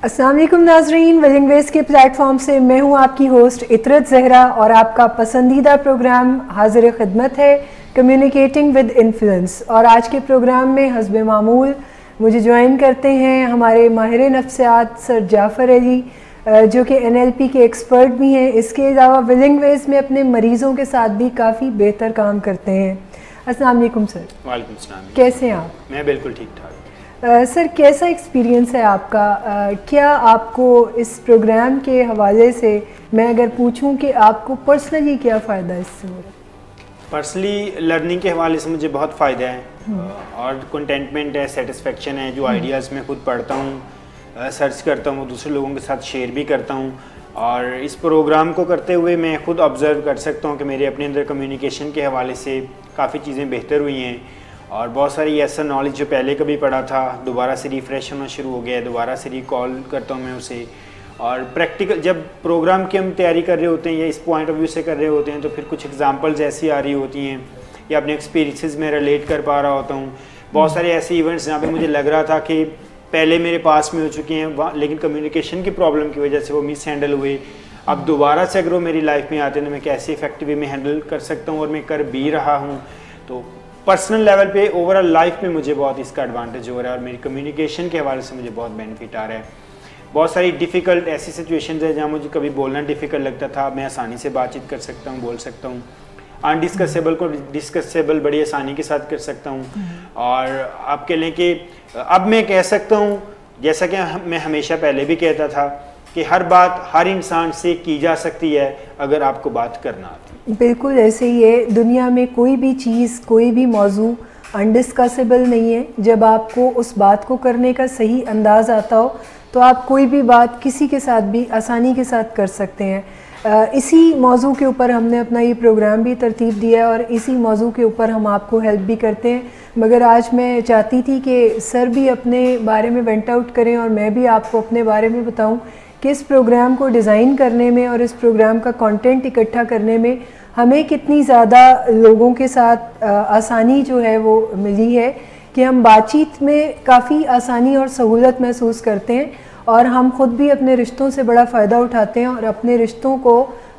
अस्सलाम वालेकुम नाज़रीन, विलिंग वेज के प्लेटफॉर्म से मैं हूं आपकी होस्ट इतरत ज़हरा और आपका पसंदीदा प्रोग्राम हाजिर खिदमत है कम्युनिकेटिंग विद इन्फ्लुएंस। और आज के प्रोग्राम में हस्ब मामूल मुझे ज्वाइन करते हैं हमारे माहिर नफ्सियात सर जाफ़र अली, जो कि NLP के एक्सपर्ट भी हैं। इसके अलावा विलिंग वेज में अपने मरीज़ों के साथ भी काफ़ी बेहतर काम करते हैं। अस्सलाम वालेकुम सर। वालेकुम सलाम। कैसे हैं आप? मैं बिल्कुल ठीक ठाक। सर कैसा एक्सपीरियंस है आपका? क्या आपको इस प्रोग्राम के हवाले से मैं अगर पूछूं कि आपको पर्सनली क्या फ़ायदा इससे हो रहा है? पर्सनली लर्निंग के हवाले से मुझे बहुत फ़ायदा है और कंटेंटमेंट है, सेटिस्फेक्शन है। जो आइडियाज़ मैं खुद पढ़ता हूँ, सर्च करता हूँ, दूसरे लोगों के साथ शेयर भी करता हूँ। और इस प्रोग्राम को करते हुए मैं खुद ऑब्ज़र्व कर सकता हूँ कि मेरे अपने अंदर कम्युनिकेशन के हवाले से काफ़ी चीज़ें बेहतर हुई हैं। और बहुत सारी ऐसा नॉलेज जो पहले कभी पढ़ा था दोबारा से रिफ़्रेश होना शुरू हो गया है, दोबारा से रिकॉल करता हूँ मैं उसे। और प्रैक्टिकल जब प्रोग्राम की हम तैयारी कर रहे होते हैं या इस पॉइंट ऑफ व्यू से कर रहे होते हैं तो फिर कुछ एग्जांपल्स ऐसी आ रही होती हैं या अपने एक्सपीरियंसेस में रिलेट कर पा रहा होता हूँ। बहुत सारे ऐसे इवेंट्स जहाँ पे मुझे लग रहा था कि पहले मेरे पास में हो चुके हैं, लेकिन कम्युनिकेशन की प्रॉब्लम की वजह से वो मिस हैंडल हुए। अब दोबारा से अगर वो मेरी लाइफ में आते हैं तो मैं कैसे इफेक्टिव वे में हैंडल कर सकता हूँ और मैं कर भी रहा हूँ। तो पर्सनल लेवल पे ओवरऑल लाइफ में मुझे बहुत इसका एडवांटेज हो रहा है और मेरी कम्युनिकेशन के हवाले से मुझे बहुत बेनिफिट आ रहा है। बहुत सारी डिफ़िकल्ट ऐसी सिचुएशंस है जहाँ मुझे कभी बोलना डिफ़िकल्ट लगता था, मैं आसानी से बातचीत कर सकता हूँ, बोल सकता हूँ। अनडिस्कसेबल को डिस्कसेबल बड़ी आसानी के साथ कर सकता हूँ। और आप कह लें कि अब मैं कह सकता हूँ, जैसा कि मैं हमेशा पहले भी कहता था, कि हर बात हर इंसान से की जा सकती है अगर आपको बात करना आती है। बिल्कुल ऐसे ही है। दुनिया में कोई भी चीज़, कोई भी मौजू अनडिस्कसेबल नहीं है। जब आपको उस बात को करने का सही अंदाज़ आता हो तो आप कोई भी बात किसी के साथ भी आसानी के साथ कर सकते हैं। इसी मौजू के ऊपर हमने अपना ये प्रोग्राम भी तरतीब दिया और इसी मौजू के ऊपर हम आपको हेल्प भी करते हैं। मगर आज मैं चाहती थी कि सर भी अपने बारे में वेंट आउट करें और मैं भी आपको अपने बारे में बताऊं कि इस प्रोग्राम को डिज़ाइन करने में और इस प्रोग्राम का कंटेंट इकट्ठा करने में हमें कितनी ज़्यादा लोगों के साथ आसानी जो है वो मिली है कि हम बातचीत में काफ़ी आसानी और सहूलत महसूस करते हैं और हम ख़ुद भी अपने रिश्तों से बड़ा फ़ायदा उठाते हैं और अपने रिश्तों को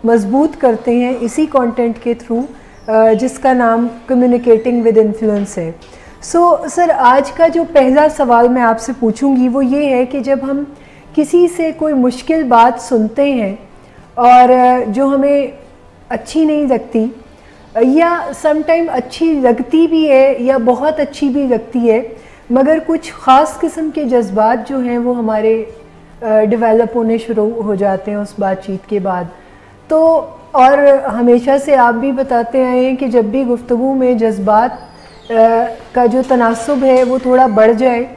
मजबूत करते हैं इसी कंटेंट के थ्रू, जिसका नाम कम्युनिकेटिंग विद इन्फ्लुएंस है। सर आज का जो पहला सवाल मैं आपसे पूछूंगी वो ये है कि जब हम किसी से कोई मुश्किल बात सुनते हैं और जो हमें अच्छी नहीं लगती या समटाइम अच्छी लगती भी है या बहुत अच्छी भी लगती है, मगर कुछ ख़ास किस्म के जज्बात जो हैं वो हमारे डेवलप होने शुरू हो जाते हैं उस बातचीत के बाद। तो और हमेशा से आप भी बताते आए हैं कि जब भी गुफ्तगू में जज्बात का जो तनासुब है वो थोड़ा बढ़ जाए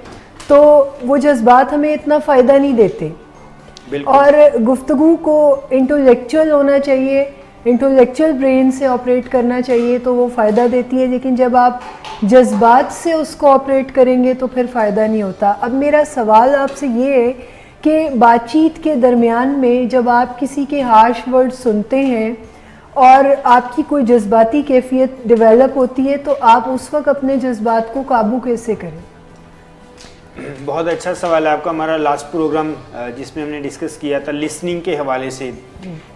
तो वो जज्बात हमें इतना फ़ायदा नहीं देते और गुफ्तगू को इंटेलेक्चुअल होना चाहिए, इंटेलेक्चुअल ब्रेन से ऑपरेट करना चाहिए तो वो फ़ायदा देती है। लेकिन जब आप जज्बात से उसको ऑपरेट करेंगे तो फिर फ़ायदा नहीं होता। अब मेरा सवाल आपसे ये है कि बातचीत के दरमियान में जब आप किसी के हार्श वर्ड सुनते हैं और आपकी कोई जज्बाती कैफियत डेवलप होती है तो आप उस वक्त अपने जज्बात को काबू कैसे करें? बहुत अच्छा सवाल है आपका। हमारा लास्ट प्रोग्राम जिसमें हमने डिस्कस किया था लिसनिंग के हवाले से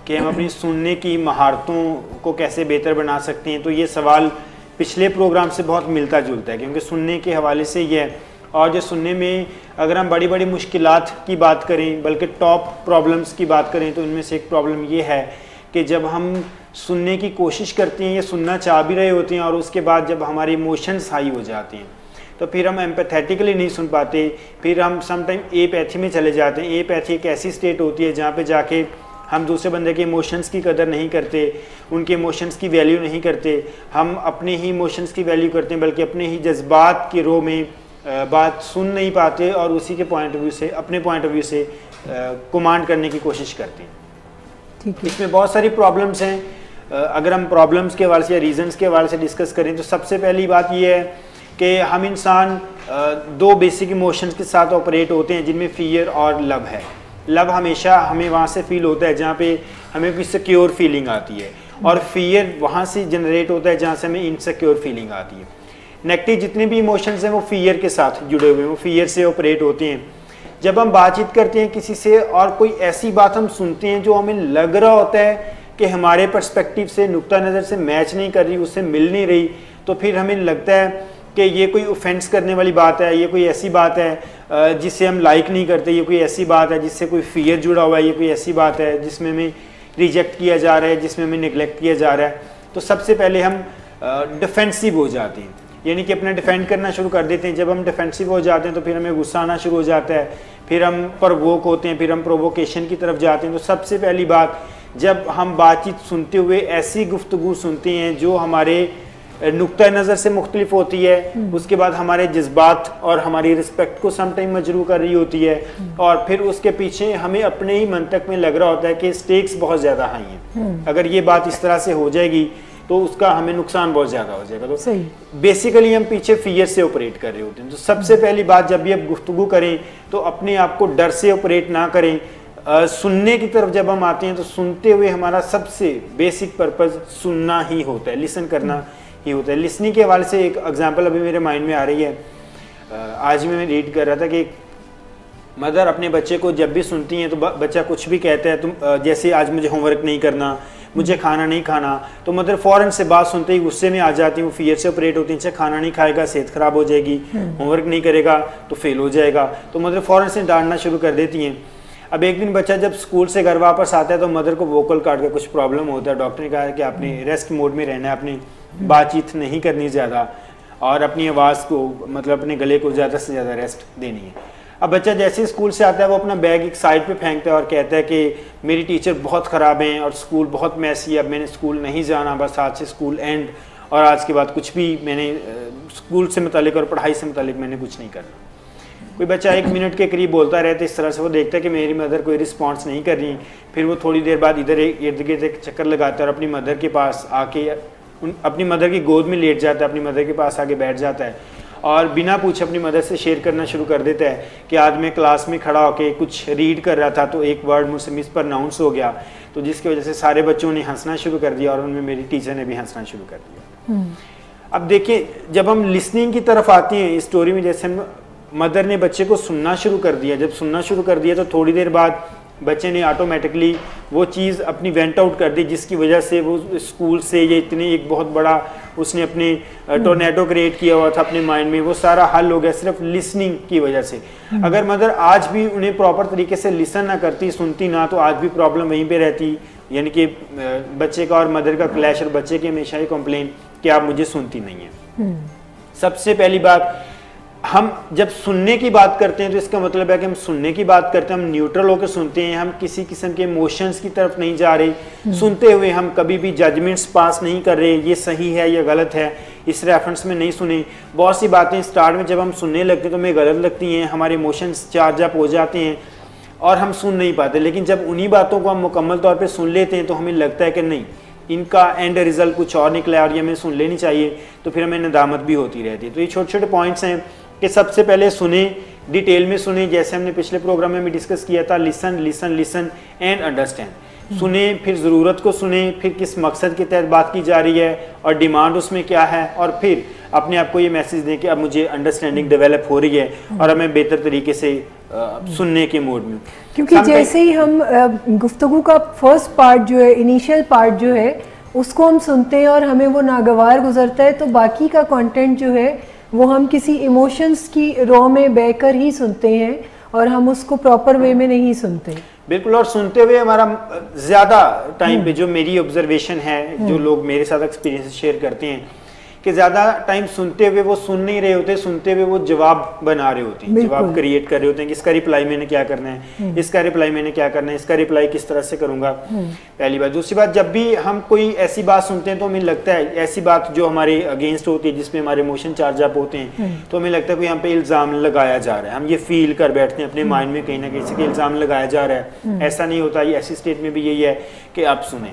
कि हम अपनी सुनने की महारतों को कैसे बेहतर बना सकते हैं, तो ये सवाल पिछले प्रोग्राम से बहुत मिलता जुलता है क्योंकि सुनने के हवाले से ये है। और जो सुनने में अगर हम बड़ी बड़ी मुश्किलात की बात करें, बल्कि टॉप प्रॉब्लम्स की बात करें, तो उनमें से एक प्रॉब्लम ये है कि जब हम सुनने की कोशिश करते हैं या सुनना चाह भी रहे होते हैं और उसके बाद जब हमारे इमोशंस हाई हो जाते हैं तो फिर हम एम्पैथेटिकली नहीं सुन पाते, फिर हम समटाइम एपैथी में चले जाते हैं। एपैथी एक ऐसी स्टेट होती है जहाँ पे जाके हम दूसरे बंदे के इमोशंस की कदर नहीं करते, उनके इमोशंस की वैल्यू नहीं करते, हम अपने ही इमोशंस की वैल्यू करते हैं बल्कि अपने ही जज्बात की रो में बात सुन नहीं पाते और उसी के पॉइंट ऑफ व्यू से, अपने पॉइंट ऑफ व्यू से कमांड करने की कोशिश करते हैं। ठीक है। इसमें बहुत सारी प्रॉब्लम्स हैं। अगर हम प्रॉब्लम्स के हवाले से या रीजंस के हवाले से डिस्कस करें तो सबसे पहली बात यह है कि हम इंसान दो बेसिक इमोशंस के साथ ऑपरेट होते हैं जिनमें फ़ियर और लव है। लव हमेशा हमें वहाँ से फील होता है जहाँ पे हमें कोई सिक्योर फीलिंग आती है और फियर वहाँ से जनरेट होता है जहाँ से हमें इनसिक्योर फीलिंग आती है। नेगेटिव जितने भी इमोशंस हैं वो फियर के साथ जुड़े हुए हैं, वो फियर से ऑपरेट होते हैं। जब हम बातचीत करते हैं किसी से और कोई ऐसी बात हम सुनते हैं जो हमें लग रहा होता है कि हमारे पर्सपेक्टिव से, नुक्ता नज़र से मैच नहीं कर रही, उससे मिल नहीं रही, तो फिर हमें लगता है कि ये कोई ऑफेंस करने वाली बात है, ये कोई ऐसी बात है जिससे हम लाइक नहीं करते, ये कोई ऐसी बात है जिससे कोई फियर जुड़ा हुआ है, ये कोई ऐसी बात है जिसमें हमें रिजेक्ट किया जा रहा है, जिसमें हमें निगलेक्ट किया जा रहा है। तो सबसे पहले हम डिफेंसिव हो जाते हैं, यानी कि अपना डिफेंड करना शुरू कर देते हैं। जब हम डिफेंसिव हो जाते हैं तो फिर हमें गुस्सा आना शुरू हो जाता है, फिर हम प्रवोक होते हैं, फिर हम प्रोवोकेशन की तरफ जाते हैं। तो सबसे पहली बात, जब हम बातचीत सुनते हुए ऐसी गुफ्तगू सुनते हैं जो हमारे नुक्ता नज़र से मुख्तलिफ होती है, उसके बाद हमारे जज्बात और हमारी रिस्पेक्ट को समटाइम मजरू कर रही होती है, और फिर उसके पीछे हमें अपने ही मंतक में लग रहा होता है कि स्टेक्स बहुत ज़्यादा हाई हैं, अगर ये बात इस तरह से हो जाएगी तो उसका हमें नुकसान बहुत ज़्यादा हो जाएगा। तो बेसिकली हम पीछे फियर से ऑपरेट कर रहे होते हैं। तो सबसे पहली बात, जब भी आप गुफ्तगू करें तो अपने आप को डर से ऑपरेट ना करें। सुनने की तरफ जब हम आते हैं तो सुनते हुए हमारा सबसे बेसिक पर्पज़ सुनना ही होता है, लिसन करना ही होता है। लिसनिंग के हवाले से एक एग्जांपल अभी मेरे माइंड में आ रही है। आज मैं रीड कर रहा था कि मदर अपने बच्चे को जब भी सुनती हैं तो बच्चा कुछ भी कहता है, तुम जैसे आज मुझे होमवर्क नहीं करना, मुझे खाना नहीं खाना, तो मदर फ़ौरन से बात सुनते ही गुस्से में आ जाती हूँ, फियर से ऑपरेट होती है, अच्छा खाना नहीं खाएगा सेहत ख़राब हो जाएगी, होमवर्क नहीं करेगा तो फेल हो जाएगा, तो मदर फ़ौरन से डांटना शुरू कर देती हैं। अब एक दिन बच्चा जब स्कूल से घर वापस आता है तो मदर को वोकल कार्ड का कुछ प्रॉब्लम होता है। डॉक्टर ने कहा है कि आपने रेस्ट मोड में रहना है, आपने बातचीत नहीं करनी ज़्यादा, और अपनी आवाज़ को, मतलब अपने गले को ज़्यादा से ज़्यादा रेस्ट देनी है। अब बच्चा जैसे स्कूल से आता है वो अपना बैग एक साइड पे फेंकता है और कहता है कि मेरी टीचर बहुत ख़राब हैं और स्कूल बहुत मैसी है, अब मैंने स्कूल नहीं जाना, बस आज से स्कूल एंड, और आज के बाद कुछ भी मैंने स्कूल से मुतालिक और पढ़ाई से मुतालिक मैंने कुछ नहीं करना। कोई बच्चा 1 मिनट के करीब बोलता रहता है इस तरह से, वो देखता है कि मेरी मदर कोई रिस्पॉन्स नहीं कर रही, फिर वो थोड़ी देर बाद इधर इर्द गिर्द एक चक्कर लगाता है और अपनी मदर के पास आके अपनी मदर की गोद में लेट जाता है, अपनी मदर के पास आके बैठ जाता है और बिना पूछे अपनी मदर से शेयर करना शुरू कर देता है कि आज मैं क्लास में खड़ा होकर कुछ रीड कर रहा था तो एक वर्ड मुझसे मिस प्रोनाउंस हो गया, तो जिसकी वजह से सारे बच्चों ने हंसना शुरू कर दिया और उनमें मेरी टीचर ने भी हंसना शुरू कर दिया। अब देखिए, जब हम लिसनिंग की तरफ आते हैं इस स्टोरी में, जैसे हम मदर ने बच्चे को सुनना शुरू कर दिया, जब सुनना शुरू कर दिया तो थोड़ी देर बाद बच्चे ने ऑटोमेटिकली वो चीज़ अपनी वेंट आउट कर दी, जिसकी वजह से वो स्कूल से ये इतने एक बहुत बड़ा उसने अपने टोर्नेडो क्रिएट किया हुआ था अपने माइंड में, वो सारा हल हो गया सिर्फ लिसनिंग की वजह से। अगर मदर आज भी उन्हें प्रॉपर तरीके से लिसन ना करती, सुनती ना, तो आज भी प्रॉब्लम वहीं पे रहती, यानी कि बच्चे का और मदर का क्लैश और बच्चे की हमेशा ही कंप्लेन कि आप मुझे सुनती नहीं है। सबसे पहली बात, हम जब सुनने की बात करते हैं तो इसका मतलब है कि हम सुनने की बात करते हैं, हम न्यूट्रल होकर सुनते हैं, हम किसी किस्म के इमोशंस की तरफ नहीं जा रहे। सुनते हुए हम कभी भी जजमेंट्स पास नहीं कर रहे, ये सही है या गलत है, इस रेफरेंस में नहीं सुने। बहुत सी बातें स्टार्ट में जब हम सुनने लगते हैं तो हमें गलत लगती हैं, हमारे इमोशंस चार्ज अप हो जाते हैं और हम सुन नहीं पाते, लेकिन जब उन्हीं बातों को हम मुकम्मल तौर पर सुन लेते हैं तो हमें लगता है कि नहीं, इनका एंड रिजल्ट कुछ और निकला और ये हमें सुन लेनी चाहिए, तो फिर हमें नदामत भी होती रहती है। तो ये छोटे छोटे पॉइंट्स हैं कि सबसे पहले सुने, डिटेल में सुने, जैसे हमने पिछले प्रोग्राम में भी डिस्कस किया था, listen listen listen and understand. सुने, फिर ज़रूरत को सुने, फिर किस मकसद के तहत बात की जा रही है और डिमांड उसमें क्या है, और फिर अपने आप को ये मैसेज दें कि अब मुझे अंडरस्टैंडिंग डेवलप हो रही है और हमें बेहतर तरीके से सुनने के मोड में। क्योंकि जैसे ही हम गुफ्तगू का फर्स्ट पार्ट जो है, इनिशियल पार्ट जो है, उसको हम सुनते हैं और हमें वो नागवार गुजरता है, तो बाकी का कंटेंट जो है वो हम किसी इमोशंस की रॉ में बहकर ही सुनते हैं और हम उसको प्रॉपर वे में नहीं सुनते। बिल्कुल, और सुनते हुए हमारा ज़्यादा टाइम पे, जो मेरी ऑब्जर्वेशन है, जो लोग मेरे साथ एक्सपीरियंस शेयर करते हैं कि ज़्यादा टाइम सुनते हुए वो सुन नहीं रहे होते, सुनते हुए वो जवाब बना रहे होते हैं, जवाब क्रिएट कर रहे होते हैं कि इसका रिप्लाई मैंने क्या करना है, इसका रिप्लाई मैंने क्या करना है, इसका रिप्लाई किस तरह से करूँगा। पहली बात। दूसरी बात, जब भी हम कोई ऐसी बात सुनते हैं तो हमें लगता है, ऐसी बात जो हमारे अगेंस्ट होती है, जिसमें हमारे इमोशन चार्ज अप होते हैं, तो हमें लगता है कि यहाँ पे इल्ज़ाम लगाया जा रहा है, हम ये फील कर बैठते हैं अपने माइंड में कहीं ना कहीं से इल्ज़ाम लगाया जा रहा है। ऐसा नहीं होता, ये ऐसी स्टेट में भी यही है कि आप सुने।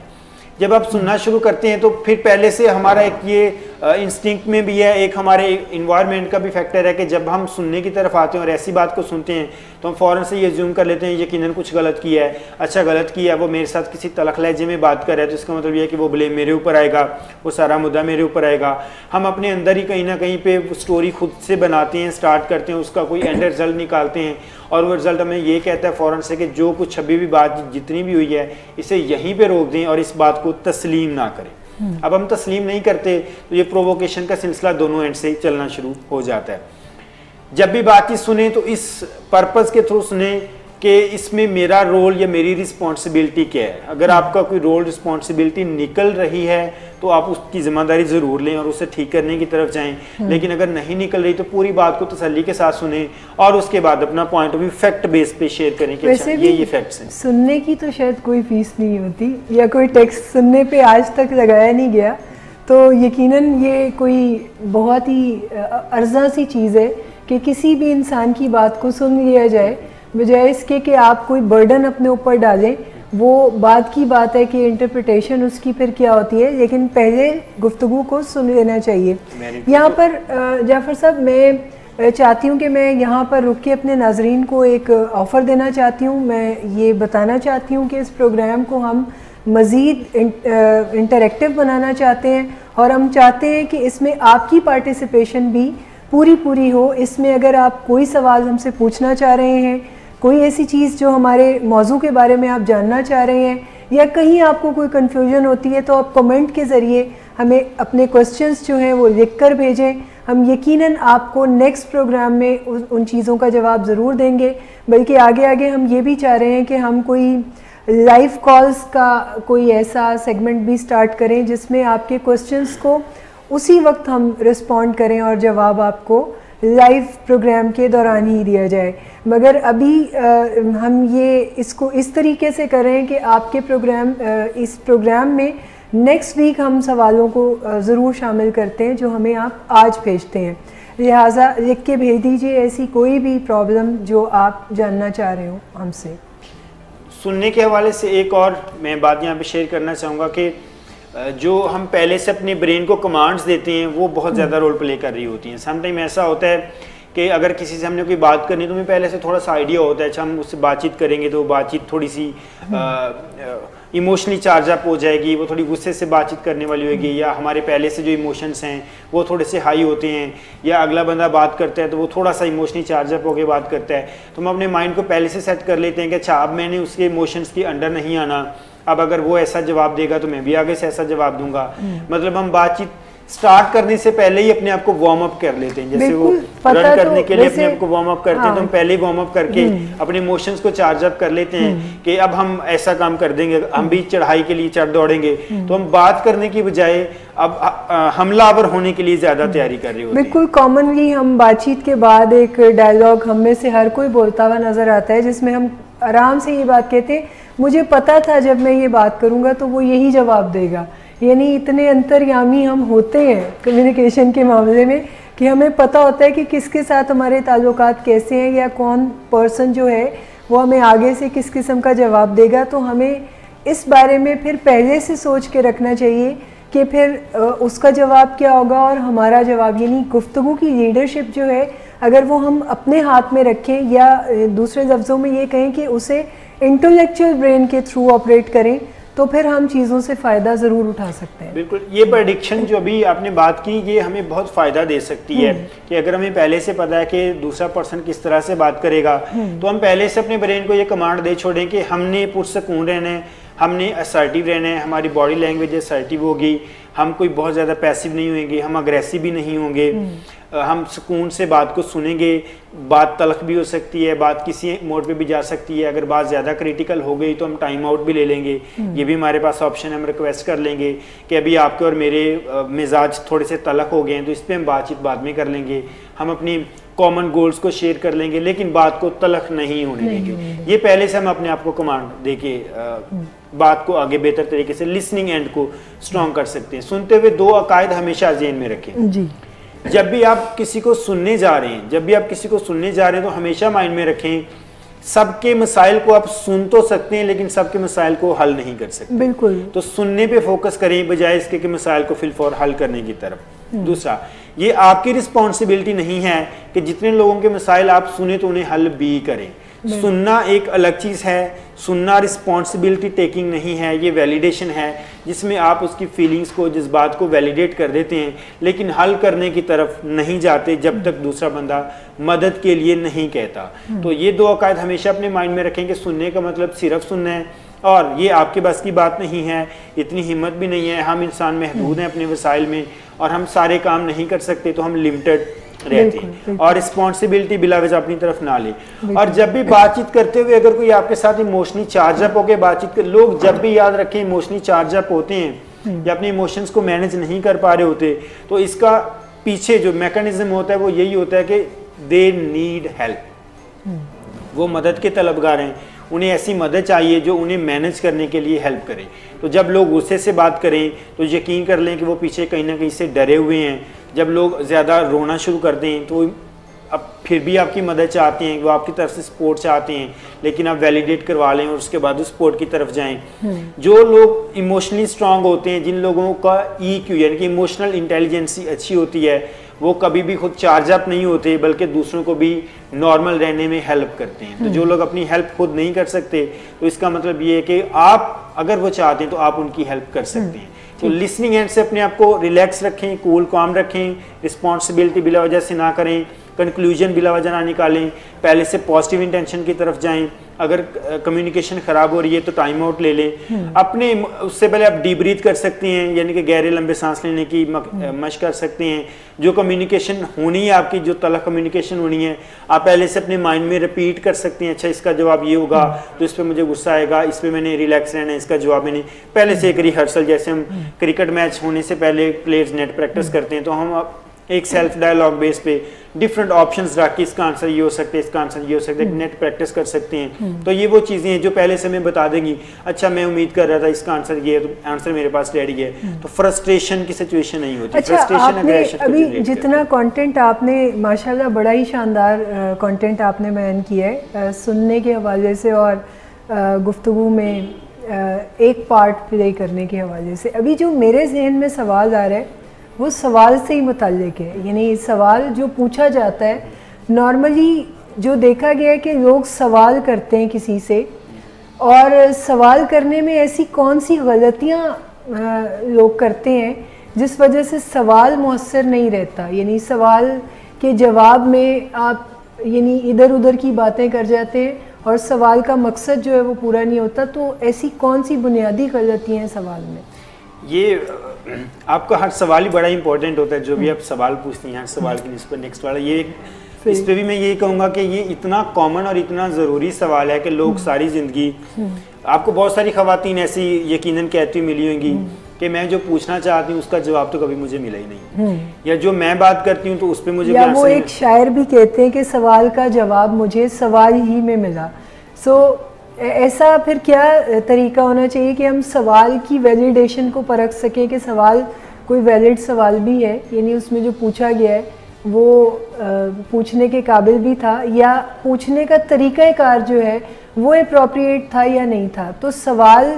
जब आप सुनना शुरू करते हैं तो फिर पहले से हमारा एक ये इंस्टिंक्ट में भी है, एक हमारे इन्वायरमेंट का भी फैक्टर है कि जब हम सुनने की तरफ आते हैं और ऐसी बात को सुनते हैं तो हम फ़ौरन से ये ज्यूम कर लेते हैं यकीनन कुछ गलत किया है। अच्छा गलत किया है, वो मेरे साथ किसी तलख लहजे में बात कर रहा है तो इसका मतलब ये है कि वो ब्लेम मेरे ऊपर आएगा, वो सारा मुद्दा मेरे ऊपर आएगा। हम अपने अंदर ही कहीं ना कहीं पे स्टोरी खुद से बनाते हैं, स्टार्ट करते हैं, उसका कोई एंड रिजल्ट निकालते हैं और वो रिजल्ट हमें ये कहता है फ़ौरन से कि जो कुछ अभी भी बात जितनी भी हुई है इसे यहीं पर रोक दें और इस बात को तस्लीम ना करें। अब हम तस्लीम नहीं करते तो ये प्रोवोकेशन का सिलसिला दोनों एंड से चलना शुरू हो जाता है। जब भी बातचीत सुने तो इस पर्पस के थ्रू सुने कि इसमें मेरा रोल या मेरी रिस्पॉन्सिबिलिटी क्या है। अगर आपका कोई रोल रिस्पॉन्सिबिलिटी निकल रही है तो आप उसकी जिम्मेदारी ज़रूर लें और उसे ठीक करने की तरफ जाएं, लेकिन अगर नहीं निकल रही तो पूरी बात को तसल्ली के साथ सुने और उसके बाद अपना point of view fact base पे शेयर करें कि अच्छा ये फैक्ट्स हैं। सुनने की तो शायद कोई फीस नहीं होती या कोई टैक्स सुनने पे आज तक लगाया नहीं गया, तो यकीनन ये कोई बहुत ही अर्जा सी चीज़ है कि किसी भी इंसान की बात को सुन लिया जाए बजाय इसके कि आप कोई बर्डन अपने ऊपर डालें। वो बात की बात है कि इंटरप्रिटेशन उसकी फिर क्या होती है, लेकिन पहले गुफ्तगू को सुन लेना चाहिए। यहाँ पर जाफ़र साहब मैं चाहती हूँ कि मैं यहाँ पर रुक के अपने नाजरीन को एक ऑफ़र देना चाहती हूँ। मैं ये बताना चाहती हूँ कि इस प्रोग्राम को हम मज़ीद इंटरेक्टिव बनाना चाहते हैं और हम चाहते हैं कि इसमें आपकी पार्टिसिपेशन भी पूरी हो। इसमें अगर आप कोई सवाल हमसे पूछना चाह रहे हैं, कोई ऐसी चीज़ जो हमारे मौजू के बारे में आप जानना चाह रहे हैं या कहीं आपको कोई कन्फ्यूजन होती है, तो आप कमेंट के ज़रिए हमें अपने क्वेश्चंस जो हैं वो लिख कर भेजें। हम यकीनन आपको नेक्स्ट प्रोग्राम में उन चीज़ों का जवाब ज़रूर देंगे। बल्कि आगे हम ये भी चाह रहे हैं कि हम कोई लाइव कॉल्स का कोई ऐसा सेगमेंट भी स्टार्ट करें जिसमें आपके क्वेश्चंस को उसी वक्त हम रिस्पॉन्ड करें और जवाब आपको लाइव प्रोग्राम के दौरान ही दिया जाए। मगर अभी हम ये इसको इस तरीके से करें कि आपके इस प्रोग्राम में नेक्स्ट वीक हम सवालों को ज़रूर शामिल करते हैं जो हमें आप आज भेजते हैं। लिहाजा लिख के भेज दीजिए ऐसी कोई भी प्रॉब्लम जो आप जानना चाह रहे हो हमसे। सुनने के हवाले से एक और मैं बात यहाँ पे शेयर करना चाहूँगा कि जो हम पहले से अपने ब्रेन को कमांड्स देते हैं वो बहुत ज़्यादा रोल प्ले कर रही होती हैं। समटाइम ऐसा होता है कि अगर किसी से हमने कोई बात करनी तो हमें पहले से थोड़ा सा आइडिया होता है, अच्छा हम उससे बातचीत करेंगे तो बातचीत थोड़ी सी इमोशनली चार्ज अप हो जाएगी, वो थोड़ी गुस्से से बातचीत करने वाली होगी, या हमारे पहले से जो इमोशंस हैं वो थोड़े से हाई होते हैं, या अगला बंदा बात करता है तो वो थोड़ा सा इमोशनली चार्ज अप होकर बात करता है। तो हम अपने माइंड को पहले से सेट कर लेते हैं कि अच्छा अब मैंने उसके इमोशंस के अंडर नहीं आना, अब अगर वो ऐसा जवाब देगा तो मैं भी आगे से ऐसा जवाब दूंगा। मतलब हम बातचीत स्टार्ट करने से पहले ही अपने आप को वार्म अप कर लेते हैं। जैसे वो रन करने के लिए अपने आप को वार्म अप करते हैं तो हम पहले ही वार्म अप करके अपने इमोशंस को चार्ज अप कर लेते हैं कि अब हम ऐसा काम कर देंगे, हम भी चढ़ाई के लिए चढ़ दौड़ेंगे। तो हम बात करने की बजाय अब हमलावर होने के लिए ज्यादा तैयारी कर रहे होते हैं। बिल्कुल कॉमनली हम बातचीत के बाद एक डायलॉग हम में से हर कोई बोलता हुआ नजर आता है जिसमें हम आराम से ये बात कहते हैं, मुझे पता था जब मैं ये बात करूंगा तो वो यही जवाब देगा। यानी इतने अंतर्यामी हम होते हैं कम्युनिकेशन के मामले में कि हमें पता होता है कि किसके साथ हमारे ताल्लुकात कैसे हैं या कौन पर्सन जो है वो हमें आगे से किस किस्म का जवाब देगा। तो हमें इस बारे में फिर पहले से सोच के रखना चाहिए कि फिर उसका जवाब क्या होगा और हमारा जवाब। यानी गुफ्तगू की लीडरशिप जो है अगर वो हम अपने हाथ में रखें या दूसरे लफ्ज़ों में ये कहें कि उसे इंटेलेक्चुअल ब्रेन के थ्रू ऑपरेट करें तो फिर हम चीज़ों से फ़ायदा ज़रूर उठा सकते हैं। बिल्कुल, ये प्रेडिक्शन जो अभी आपने बात की ये हमें बहुत फ़ायदा दे सकती है कि अगर हमें पहले से पता है कि दूसरा पर्सन किस तरह से बात करेगा तो हम पहले से अपने ब्रेन को ये कमांड दे छोड़ें कि हमने पुरसकून रहना है, हमने असर्टिव रहना है, हमारी बॉडी लैंग्वेज असर्टिव होगी, हम कोई बहुत ज़्यादा पैसिव नहीं होंगे, हम अग्रेसिव भी नहीं होंगे, हम सुकून से बात को सुनेंगे। बात तलख भी हो सकती है, बात किसी मोड पे भी जा सकती है, अगर बात ज़्यादा क्रिटिकल हो गई तो हम टाइम आउट भी ले लेंगे, ये भी हमारे पास ऑप्शन है। हम रिक्वेस्ट कर लेंगे कि अभी आपके और मेरे मिजाज थोड़े से तलख हो गए हैं तो इस पर हम बातचीत बाद में कर लेंगे। हम अपनी कॉमन गोल्स को शेयर कर लेंगे लेकिन बात को तलख नहीं होने देंगे। ये पहले से हम अपने आप को कमांड दे के बात को आगे बेहतर तरीके से लिसनिंग एंड को स्ट्रॉन्ग कर सकते हैं। सुनते हुए दो अकायद हमेशा ज़हन में रखें जी। जब भी आप किसी को सुनने जा रहे हैं, तो हमेशा माइंड में रखें सबके मसाइल को आप सुन तो सकते हैं लेकिन सबके मसाइल को हल नहीं कर सकते। बिल्कुल। तो सुनने पे फोकस करें बजाय इसके कि मसाइल को फिलफौर हल करने की तरफ। दूसरा, ये आपकी रिस्पॉन्सिबिलिटी नहीं है कि जितने लोगों के मसाइल आप सुने तो उन्हें हल भी करें। सुनना एक अलग चीज़ है, सुनना रिस्पॉन्सिबिलिटी टेकिंग नहीं है, ये वैलिडेशन है जिसमें आप उसकी फीलिंग्स को, जज्बात को वैलिडेट कर देते हैं, लेकिन हल करने की तरफ नहीं जाते जब तक दूसरा बंदा मदद के लिए नहीं कहता। तो ये दो अकायद हमेशा अपने माइंड में रखें कि सुनने का मतलब सिर्फ सुनना है, और ये आपके बस की बात नहीं है, इतनी हिम्मत भी नहीं है। हम इंसान महदूद हैं अपने वसाइल में, और हम सारे काम नहीं कर सकते, तो हम लिमिटेड रहते हैं। और रिस्पॉन्सिबिलिटी बिला वजह अपनी तरफ ना ले। और जब भी बातचीत करते हुए अगर कोई आपके साथ इमोशनली चार्ज अप होकर बातचीत कर, लोग जब भी याद रखें इमोशनली चार्ज अप होते हैं या अपने इमोशंस को मैनेज नहीं कर पा रहे होते, तो इसका पीछे जो मैकेनिज्म होता है वो यही होता है कि दे नीड हेल्प, वो मदद के तलबगार हैं, उन्हें ऐसी मदद चाहिए जो उन्हें मैनेज करने के लिए हेल्प करे। तो जब लोग गुस्से से बात करें तो यकीन कर लें कि वो पीछे कहीं ना कहीं से डरे हुए हैं। जब लोग ज़्यादा रोना शुरू कर दें तो अब फिर भी आपकी मदद चाहते हैं, वो आपकी तरफ से सपोर्ट चाहते हैं, लेकिन आप वैलिडेट करवा लें और उसके बाद उस सपोर्ट की तरफ जाएं। जो लोग इमोशनली स्ट्रांग होते हैं, जिन लोगों का EQ यानी कि इमोशनल इंटेलिजेंसी अच्छी होती है, वो कभी भी खुद चार्ज अप नहीं होते, बल्कि दूसरों को भी नॉर्मल रहने में हेल्प करते हैं। तो जो लोग अपनी हेल्प खुद नहीं कर सकते, तो इसका मतलब ये है कि आप अगर वो चाहते हैं तो आप उनकी हेल्प कर सकते हैं। तो लिसनिंग एंड से अपने आप को रिलैक्स रखें, कूल काम रखें, रिस्पॉन्सिबिलिटी बिला वजह से ना करें, कंक्लूजन बिला वजह ना निकालें, पहले से पॉजिटिव इंटेंशन की तरफ जाएं। अगर कम्युनिकेशन ख़राब हो रही है तो टाइम आउट ले लें। अपने उससे पहले आप डीब्रीथ कर सकते हैं, यानी कि गहरे लंबे सांस लेने की मशक कर सकते हैं। जो कम्युनिकेशन होनी है आपकी, जो तलख कम्युनिकेशन होनी है, आप पहले से अपने माइंड में रिपीट कर सकते हैं। अच्छा, इसका जवाब ये होगा तो इस पर मुझे गुस्सा आएगा, इस पर मैंने रिलैक्स रहना है, इसका जवाब मैंने पहले से एक रिहर्सल, जैसे हम क्रिकेट मैच होने से पहले प्लेयर्स नेट प्रैक्टिस करते हैं, तो हम एक सेल्फ डायलॉग बेस पे डिफरेंट ऑप्शंस रख के इसका आंसर ये हो सकता है, इसका आंसर ये हो सकता है, नेट प्रैक्टिस कर सकते हैं। तो ये वो चीज़ें हैं जो पहले से हमें बता देंगी, अच्छा मैं उम्मीद कर रहा था इसका आंसर ये है, तो आंसर मेरे पास रेडी है। तो फ्रस्ट्रेशन की सिचुएशन नहीं होती। अच्छा, आपने अभी जितना कंटेंट आपने माशाल्लाह बड़ा ही शानदार कंटेंट आपने बयान किया है सुनने के हवाले से और गुफ्तगू में एक पार्ट प्ले करने के हवाले से। अभी जो मेरे जहन में सवाल आ रहा है वो सवाल से ही मुताल्लिक है, यानी सवाल जो पूछा जाता है, नॉर्मली जो देखा गया है कि लोग सवाल करते हैं किसी से, और सवाल करने में ऐसी कौन सी गलतियां लोग करते हैं जिस वजह से सवाल मुअस्सर नहीं रहता, यानी सवाल के जवाब में आप यानी इधर उधर की बातें कर जाते हैं और सवाल का मकसद जो है वो पूरा नहीं होता। तो ऐसी कौन सी बुनियादी गलतियाँ हैं सवाल में? ये आपका हर सवाल ही बड़ा इंपॉर्टेंट होता है, जो भी आप सवाल पूछते हैं हर सवाल के निस्बत नेक्स्ट वाला, ये इस पे भी मैं यही कहूँगा कि ये इतना कॉमन और इतना ज़रूरी सवाल है कि लोग सारी ज़िंदगी, आपको बहुत सारी ख़वातीन ऐसी यकीनन कहती मिली होंगी कि मैं जो पूछना चाहती हूँ उसका जवाब तो कभी मुझे मिला ही नहीं, या जो मैं बात करती हूँ तो उस पर मुझे, या वो एक शायर भी कहते हैं कि सवाल का जवाब मुझे सवाल ही में मिला। ऐसा फिर क्या तरीका होना चाहिए कि हम सवाल की वैलिडेशन को परख सकें कि सवाल कोई वैलिड सवाल भी है, यानी उसमें जो पूछा गया है वो पूछने के काबिल भी था, या पूछने का तरीक़ाकार जो है वो अप्रोप्रिएट था या नहीं था। तो सवाल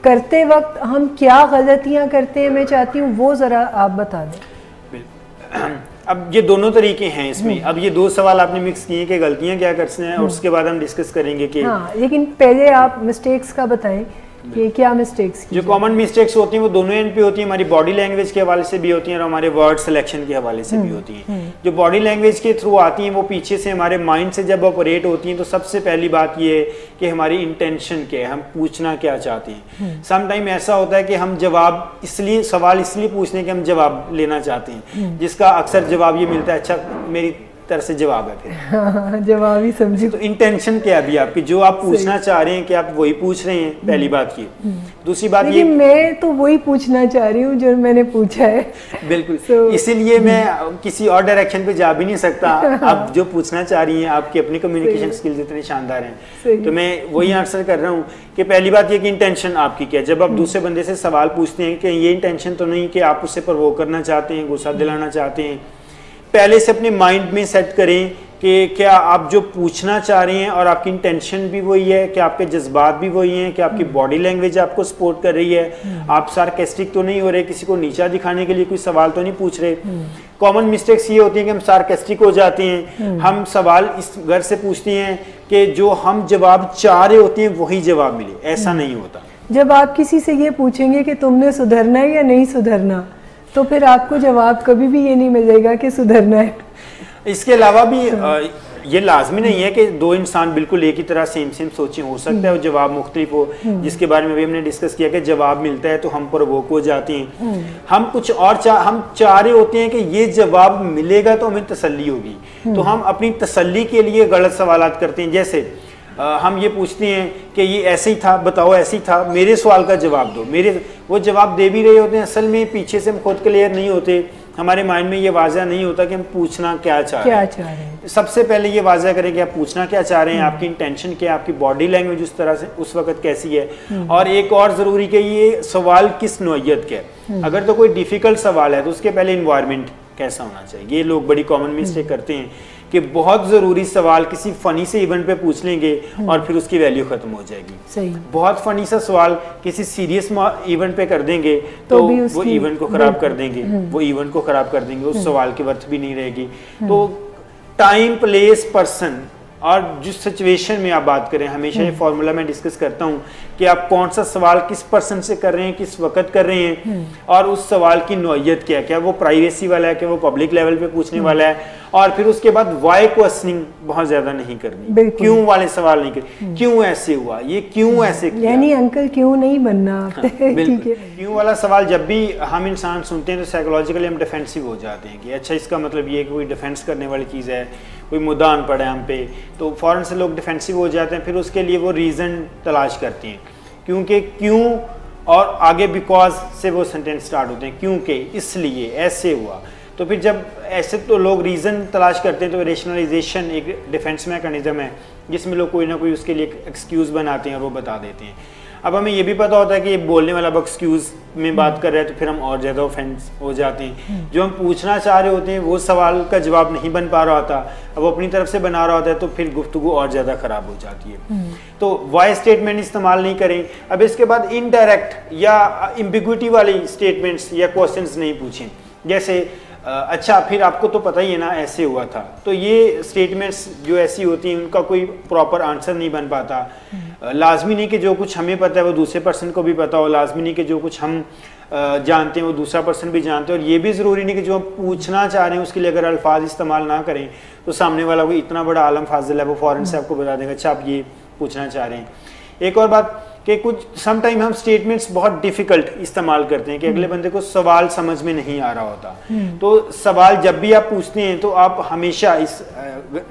करते वक्त हम क्या गलतियां करते हैं, मैं चाहती हूँ वो ज़रा आप बता दें। अब ये दोनों तरीके हैं इसमें। अब ये दो सवाल आपने मिक्स किए कि गलतियां क्या करते हैं, और उसके बाद हम डिस्कस करेंगे कि लेकिन पहले आप मिस्टेक्स का बताएं कि क्या मिस्टेक्स जो कॉमन मिस्टेक्स होती हैं वो दोनों एंड पे होती हैं, हमारी बॉडी लैंग्वेज के हवाले से भी होती हैं और हमारे वर्ड सिलेक्शन के हवाले से भी होती हैं। जो बॉडी लैंग्वेज के थ्रू आती हैं वो पीछे से हमारे माइंड से जब ऑपरेट होती हैं, तो सबसे पहली बात ये है कि हमारी इंटेंशन क्या है, हम पूछना क्या चाहते हैं। सम टाइम ऐसा होता है कि हम जवाब इसलिए, सवाल इसलिए पूछते हैं कि हम जवाब लेना चाहते हैं, जिसका अक्सर जवाब ये मिलता है, अच्छा मेरी तरह से जवाब है, फिर जवाब ही समझी। तो इंटेंशन क्या है अभी आपकी, जो आप पूछना चाह रहे हैं कि आप वही पूछ रहे हैं, पहली बात की। दूसरी बात ये, मैं तो वही पूछना चाह रही हूँ जो मैंने पूछा है। बिल्कुल, इसीलिए मैं किसी और डायरेक्शन पे जा भी नहीं सकता। आप जो पूछना चाह रही हैं, आपकी अपनी कम्युनिकेशन स्किल्स इतने शानदार हैं, तो मैं वही आंसर कर रहा हूँ कि पहली बात ये कि इंटेंशन आपकी क्या है। जब आप दूसरे बंदे से सवाल पूछते हैं कि ये इंटेंशन तो नहीं कि आप उससे प्रोवोक करना चाहते हैं, गुस्सा दिलाना चाहते हैं, पहले से अपने माइंड में सेट करें कि क्या आप जो पूछना चाह रहे हैं और आपकी इंटेंशन भी वही है, कि आपके जज्बात भी वही हैं, कि आपकी बॉडी लैंग्वेज आपको सपोर्ट कर रही है, आप सार्केस्टिक तो नहीं हो रहे, किसी को नीचा दिखाने के लिए कोई सवाल तो नहीं पूछ रहे। कॉमन मिस्टेक्स ये होती हैं कि हम सार्केस्टिक हो जाते हैं, हम सवाल इस घर से पूछते हैं कि जो हम जवाब चाह रहे होते हैं वही जवाब मिले, ऐसा नहीं होता। जब आप किसी से ये पूछेंगे कि तुमने सुधरना है या नहीं सुधरना, तो फिर आपको जवाब कभी भी ये नहीं मिलेगा कि सुधरना है। इसके अलावा भी ये लाजमी नहीं है कि दो इंसान बिल्कुल एक ही तरह सेम सोचें, हो सकता है वो जवाब मुख्तलिफ हो, जिसके बारे में भी हमने डिस्कस किया कि जवाब मिलता है तो हम प्रोवोक हो जाते हैं, हम कुछ और हम चाह रहे होते हैं कि ये जवाब मिलेगा तो हमें तसल्ली होगी, तो हम अपनी तसल्ली के लिए गलत सवालात करते हैं। जैसे हम ये पूछते हैं कि ये ऐसे ही था, बताओ ऐसे ही था, मेरे सवाल का जवाब दो, वो जवाब दे भी रहे होते हैं, असल में पीछे से हम खुद क्लियर नहीं होते, हमारे माइंड में ये वाज़ा नहीं होता कि हम पूछना क्या चाह रहे हैं। सबसे पहले ये वाज़ा करें कि आप पूछना क्या चाह रहे हैं, आपकी इंटेंशन क्या है, आपकी बॉडी लैंग्वेज उस तरह से उस वक्त कैसी है, और एक और ज़रूरी कि ये सवाल किस नौइयत का है। अगर तो कोई डिफ़िकल्ट सवाल है तो उसके पहले इन्वायरमेंट कैसा होना चाहिए। ये लोग बड़ी कॉमन मिस्टेक करते हैं कि बहुत ज़रूरी सवाल किसी फ़नी से इवेंट पे पूछ लेंगे और फिर उसकी वैल्यू ख़त्म हो जाएगी। सही। बहुत फ़नी सा सवाल किसी सीरियस इवेंट पे कर देंगे तो वो इवेंट को ख़राब कर देंगे, वो इवेंट को ख़राब कर देंगे, उस सवाल की वर्थ भी नहीं रहेगी। तो टाइम, प्लेस, पर्सन और जिस सिचुएशन में आप बात करें, हमेशा ये फॉर्मूला मैं डिस्कस करता हूँ कि आप कौन सा सवाल किस पर्सन से कर रहे हैं, किस वक्त कर रहे हैं, और उस सवाल की नौइयत क्या है, क्या वो प्राइवेसी वाला है, क्या वो पब्लिक लेवल पे पूछने वाला है, और फिर उसके बाद वाई क्वेश्चनिंग बहुत ज्यादा नहीं करनी, क्यों वाले सवाल नहीं करनी, क्यों ऐसे हुआ, ये क्यों ऐसे किया, यानी अंकल क्यों नहीं बनना। ठीक है। क्यों वाला सवाल जब भी हम इंसान सुनते हैं तो साइकोलॉजिकली हम डिफेंसिव हो जाते हैं कि अच्छा इसका मतलब ये है कि कोई डिफेंस करने वाली चीज़ है, कोई मुद्दा आन पड़ा है हम पे, तो फ़ौरन से लोग डिफेंसिव हो जाते हैं, फिर उसके लिए वो रीज़न तलाश करते हैं, क्योंकि क्यों और आगे बिकॉज से वो सेंटेंस स्टार्ट होते हैं, क्योंकि, इसलिए, ऐसे हुआ। तो फिर जब ऐसे तो लोग रीज़न तलाश करते हैं तो रेशनलाइजेशन एक डिफेंस मैकेनिज्म है जिसमें लोग कोई ना कोई उसके लिए एक्सक्यूज़ बनाते हैं और वो बता देते हैं। अब हमें ये भी पता होता है कि ये बोलने वाला अब एक्सक्यूज़ में बात कर रहा है तो फिर हम और ज़्यादा ऑफेंस हो जाते हैं। जो हम पूछना चाह रहे होते हैं वो सवाल का जवाब नहीं बन पा रहा होता, अब वो अपनी तरफ से बना रहा होता है तो फिर गुफ्तगू और ज़्यादा ख़राब हो जाती है। तो वाई स्टेटमेंट इस्तेमाल नहीं करें। अब इसके बाद इनडायरेक्ट या एम्बिग्विटी वाली स्टेटमेंट्स या क्वेश्चंस नहीं पूछें, जैसे अच्छा फिर आपको तो पता ही है ना ऐसे हुआ था, तो ये स्टेटमेंट्स जो ऐसी होती हैं उनका कोई प्रॉपर आंसर नहीं बन पाता। लाजमी नहीं कि जो कुछ हमें पता है वो दूसरे पर्सन को भी पता हो, लाजमी नहीं कि जो कुछ हम जानते हैं वो दूसरा पर्सन भी जानते हैं, और ये भी ज़रूरी नहीं कि जो हम पूछना चाह रहे हैं उसके लिए अगर अल्फाज इस्तेमाल ना करें तो सामने वाला कोई इतना बड़ा आलम फाजिल है वो फ़ौरन से आपको बता देगा अच्छा आप ये पूछना चाह रहे हैं। एक और बात कि कुछ समटाइम हम स्टेटमेंट्स बहुत डिफ़िकल्ट इस्तेमाल करते हैं कि अगले बंदे को सवाल समझ में नहीं आ रहा होता, तो सवाल जब भी आप पूछते हैं तो आप हमेशा इस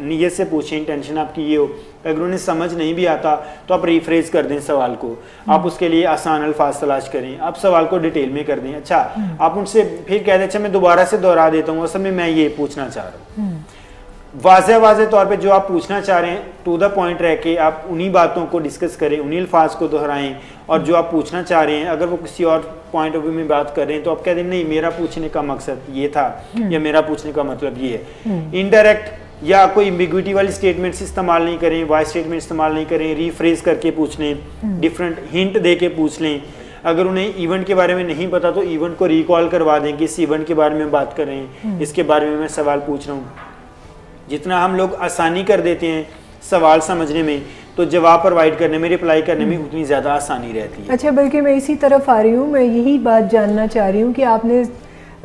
नीयत से पूछें, इंटेंशन आपकी ये हो, अगर उन्हें समझ नहीं भी आता तो आप रिफ्रेज कर दें सवाल को, आप उसके लिए आसान अल्फाज तलाश करें, आप सवाल को डिटेल में कर दें। अच्छा आप उनसे फिर कह दें अच्छा मैं दोबारा से दोहरा देता हूँ, असल में मैं ये पूछना चाह रहा हूँ। वाज़े तौर पे जो आप पूछना चाह रहे हैं टू द पॉइंट रह के आप उन्हीं बातों को डिस्कस करें, उन्हीं अल्फाज को दोहराएं, और जो आप पूछना चाह रहे हैं अगर वो किसी और पॉइंट ऑफ व्यू में बात कर रहे हैं तो आप कह दें नहीं मेरा पूछने का मकसद ये था या मेरा पूछने का मतलब ये है। इनडायरेक्ट या कोई एम्बिग्विटी वाली स्टेटमेंट्स इस्तेमाल नहीं करें, वाई स्टेटमेंट इस्तेमाल नहीं करें, रीफ्रेज करके पूछ लें, डिफरेंट हिंट दे के पूछ लें। अगर उन्हें इवेंट के बारे में नहीं पता तो इवेंट को रिकॉल करवा दें कि इस इवेंट के बारे में बात कर रहे हैं, इसके बारे में मैं सवाल पूछ रहा हूँ। जितना हम लोग आसानी कर देते हैं सवाल समझने में तो जवाब प्रोवाइड करने में, रिप्लाई करने में उतनी ज़्यादा आसानी रहती है। अच्छा बल्कि मैं इसी तरफ आ रही हूँ, मैं यही बात जानना चाह रही हूँ कि आपने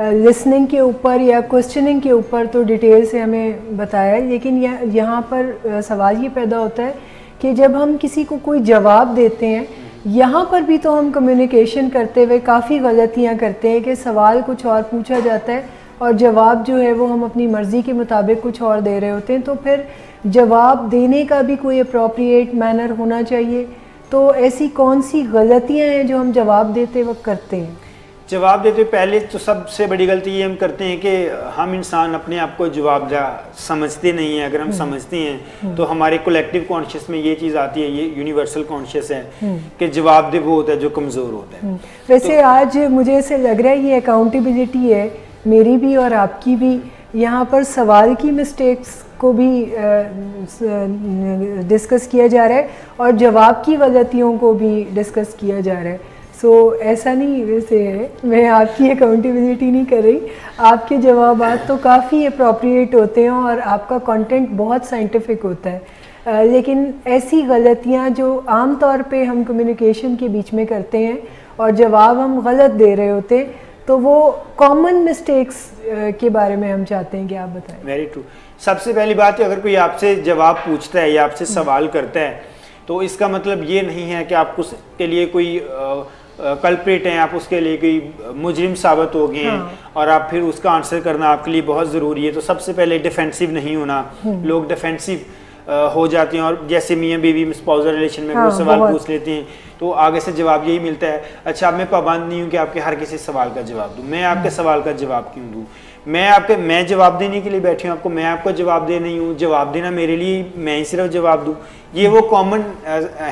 लिसनिंग के ऊपर या क्वेश्चनिंग के ऊपर तो डिटेल से हमें बताया, लेकिन यहाँ पर सवाल ये पैदा होता है कि जब हम किसी को कोई जवाब देते हैं, यहाँ पर भी तो हम कम्युनिकेशन करते हुए काफ़ी गलतियाँ करते हैं कि सवाल कुछ और पूछा जाता है और जवाब जो है वो हम अपनी मर्ज़ी के मुताबिक कुछ और दे रहे होते हैं। तो फिर जवाब देने का भी कोई अप्रोप्रिएट मैनर होना चाहिए। तो ऐसी कौन सी गलतियाँ हैं जो हम जवाब देते वक्त करते हैं? जवाब देते पहले तो सबसे बड़ी गलती ये हम करते हैं कि हम इंसान अपने आप को जवाबदेह समझते नहीं हैं। अगर हम समझते हैं तो हमारे कलेक्टिव कॉन्शियस में ये चीज़ आती है, ये यूनिवर्सल कॉन्शियस है कि जवाबदेह वो होता है जो कमज़ोर होता है। वैसे तो आज मुझे ऐसे लग रहा है ये अकाउंटेबिलिटी है मेरी भी और आपकी भी। यहाँ पर सवाल की मिस्टेक्स को भी डिस्कस किया जा रहा है और जवाब की गलतियों को भी डिस्कस किया जा रहा है। सो ऐसा नहीं वैसे है, मैं आपकी अकाउंटेबिलिटी नहीं कर रही, आपके जवाबात तो काफ़ी अप्रोप्रिएट होते हैं और आपका कंटेंट बहुत साइंटिफिक होता है, लेकिन ऐसी गलतियां जो आम तौर पे हम कम्युनिकेशन के बीच में करते हैं और जवाब हम गलत दे रहे होते हैं, तो वो कॉमन मिस्टेक्स के बारे में हम चाहते हैं कि आप बताएं। Very true. सबसे पहली बात है, अगर कोई आपसे जवाब पूछता है या आपसे सवाल करता है तो इसका मतलब ये नहीं है कि आप उसके लिए कोई कल्प्रिट हैं, आप उसके लिए कोई मुजरिम साबित हो गए हैं और आप फिर उसका आंसर करना आपके लिए बहुत ज़रूरी है। तो सबसे पहले डिफेंसिव नहीं होना। लोग डिफेंसिव हो जाते हैं और जैसे मियाँ बीवी स्पाउसल रिलेशन में वो सवाल पूछ लेते हैं तो आगे से जवाब यही मिलता है, अच्छा मैं पाबंद नहीं हूँ कि आपके हर किसी सवाल का जवाब दूँ, मैं आपके सवाल का जवाब क्यों दूँ, मैं जवाब देने के लिए बैठी हूँ आपको, मैं आपको जवाब दे नहीं हूँ, जवाब देना मेरे लिए, मैं ही सिर्फ जवाब दूँ। ये वो कॉमन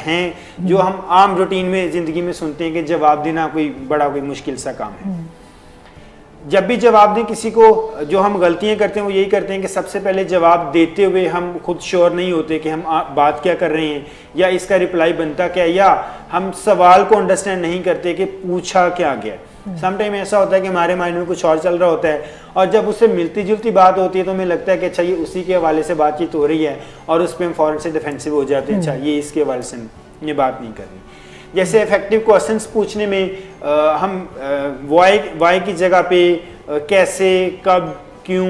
हैं जो हम आम रूटीन में ज़िंदगी में सुनते हैं कि जवाब देना कोई मुश्किल सा काम है। जब भी जवाब दें किसी को, जो हम गलतियां करते हैं वो यही करते हैं कि सबसे पहले जवाब देते हुए हम खुद श्योर नहीं होते कि हम बात क्या कर रहे हैं या इसका रिप्लाई बनता क्या, या हम सवाल को अंडरस्टैंड नहीं करते कि पूछा क्या गया। समटाइम ऐसा होता है कि हमारे माइंड में कुछ और चल रहा होता है और जब उससे मिलती जुलती बात होती है तो हमें लगता है कि अच्छा ये उसी के हवाले से बातचीत हो रही है और उस पर हम फ़ौरन से डिफेंसिव हो जाते हैं, अच्छा ये इसके हवाले से ये बात नहीं करनी। जैसे इफेक्टिव क्वेश्चंस पूछने में हम वाई की जगह पे कैसे, कब, क्यों,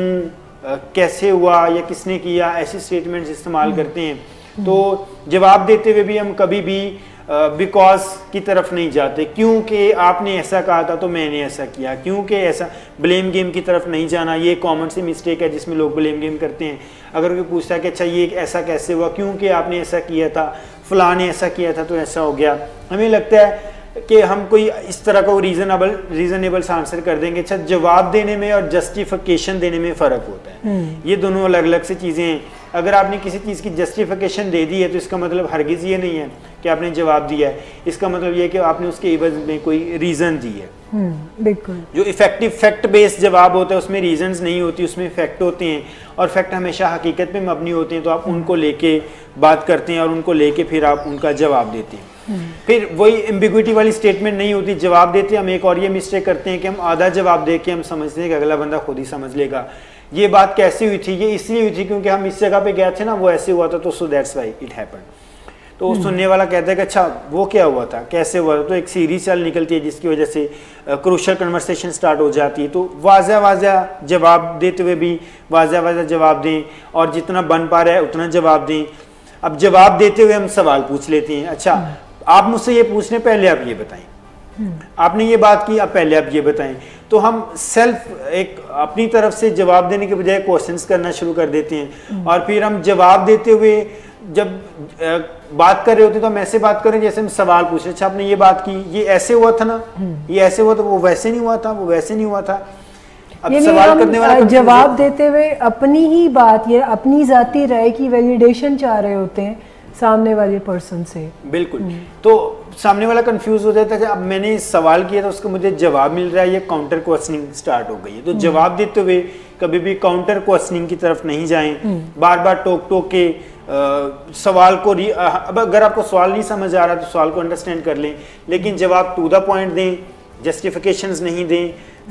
कैसे हुआ या किसने किया, ऐसी स्टेटमेंट्स इस्तेमाल करते हैं। तो जवाब देते हुए भी हम कभी भी बिकॉज की तरफ नहीं जाते, क्योंकि आपने ऐसा कहा था तो मैंने ऐसा किया, क्योंकि ऐसा, ब्लेम गेम की तरफ नहीं जाना। ये कॉमन सी मिस्टेक है जिसमें लोग ब्लेम गेम करते हैं। अगर कोई पूछता है कि अच्छा ये ऐसा कैसे हुआ, क्योंकि आपने ऐसा किया था, फलां ने ऐसा किया था तो ऐसा हो गया, हमें लगता है कि हम कोई इस तरह का रीजनेबल सा आंसर कर देंगे। अच्छा, जवाब देने में और जस्टिफिकेशन देने में फ़र्क होता है, ये दोनों अलग अलग से चीज़ें हैं। अगर आपने किसी चीज़ की जस्टिफिकेशन दे दी है तो इसका मतलब हरगिज़ ये नहीं है कि आपने जवाब दिया है, इसका मतलब ये है कि आपने उसके एवज में कोई रीज़न दी है। बिल्कुल। जो इफेक्टिव फैक्ट बेस्ड जवाब होता है उसमें रीजंस नहीं होती, उसमें फैक्ट होते हैं और फैक्ट हमेशा हकीकत पे मबनी होते हैं, तो आप उनको लेके बात करते हैं और उनको लेके फिर आप उनका जवाब देते हैं। फिर वही एम्बिग्विटी वाली स्टेटमेंट नहीं होती, जवाब देते हम एक और ये मिस्टेक करते हैं कि हम आधा जवाब दे के हम समझते हैं कि अगला बंदा खुद ही समझ लेगा। ये बात कैसे हुई थी, ये इसलिए हुई थी क्योंकि हम इस जगह पे गए थे ना, वो ऐसे हुआ था तो so that's why it happened. तो सुनने वाला कहता है कि अच्छा वो क्या हुआ था, कैसे हुआ था, तो एक सीरीज चल निकलती है जिसकी वजह से क्रूशियल कन्वर्सेशन स्टार्ट हो जाती है। तो वाज़ा जवाब देते हुए भी वाज़ा जवाब दें और जितना बन पा रहा है उतना जवाब दें। अब जवाब देते हुए हम सवाल पूछ लेते हैं, अच्छा आप मुझसे ये पूछने पहले आप ये बताएं, आपने ये बात की अब पहले आप ये बताएं। तो हम सेल्फ एक अपनी तरफ से जवाब देने के बजाय क्वेश्चंस करना शुरू कर देते हैं और फिर हम जवाब देते हुए जब बात कर रहे होते तो हम ऐसे बात करें जैसे हम सवाल पूछ रहे, अच्छा आपने ये बात की, ये ऐसे हुआ था ना, ये ऐसे हुआ था, वो वैसे नहीं हुआ था, वो वैसे नहीं हुआ था। अब सवाल करने वाला जवाब देते हुए अपनी ही बात या अपनी जाती राय की वैलिडेशन चाह रहे होते हैं सामने वाले पर्सन से। बिल्कुल। तो सामने वाला कंफ्यूज हो जाता है, अब मैंने सवाल किया था उसको मुझे जवाब मिल रहा है, ये काउंटर क्वेश्चनिंग स्टार्ट हो गई है। तो जवाब देते हुए कभी भी काउंटर क्वेश्चनिंग की तरफ नहीं जाएं, बार बार टोक के सवाल को अब अगर आपको सवाल नहीं समझ आ रहा तो सवाल को अंडरस्टैंड कर लें, लेकिन जवाब टू द पॉइंट दें, जस्टिफिकेशंस नहीं दें,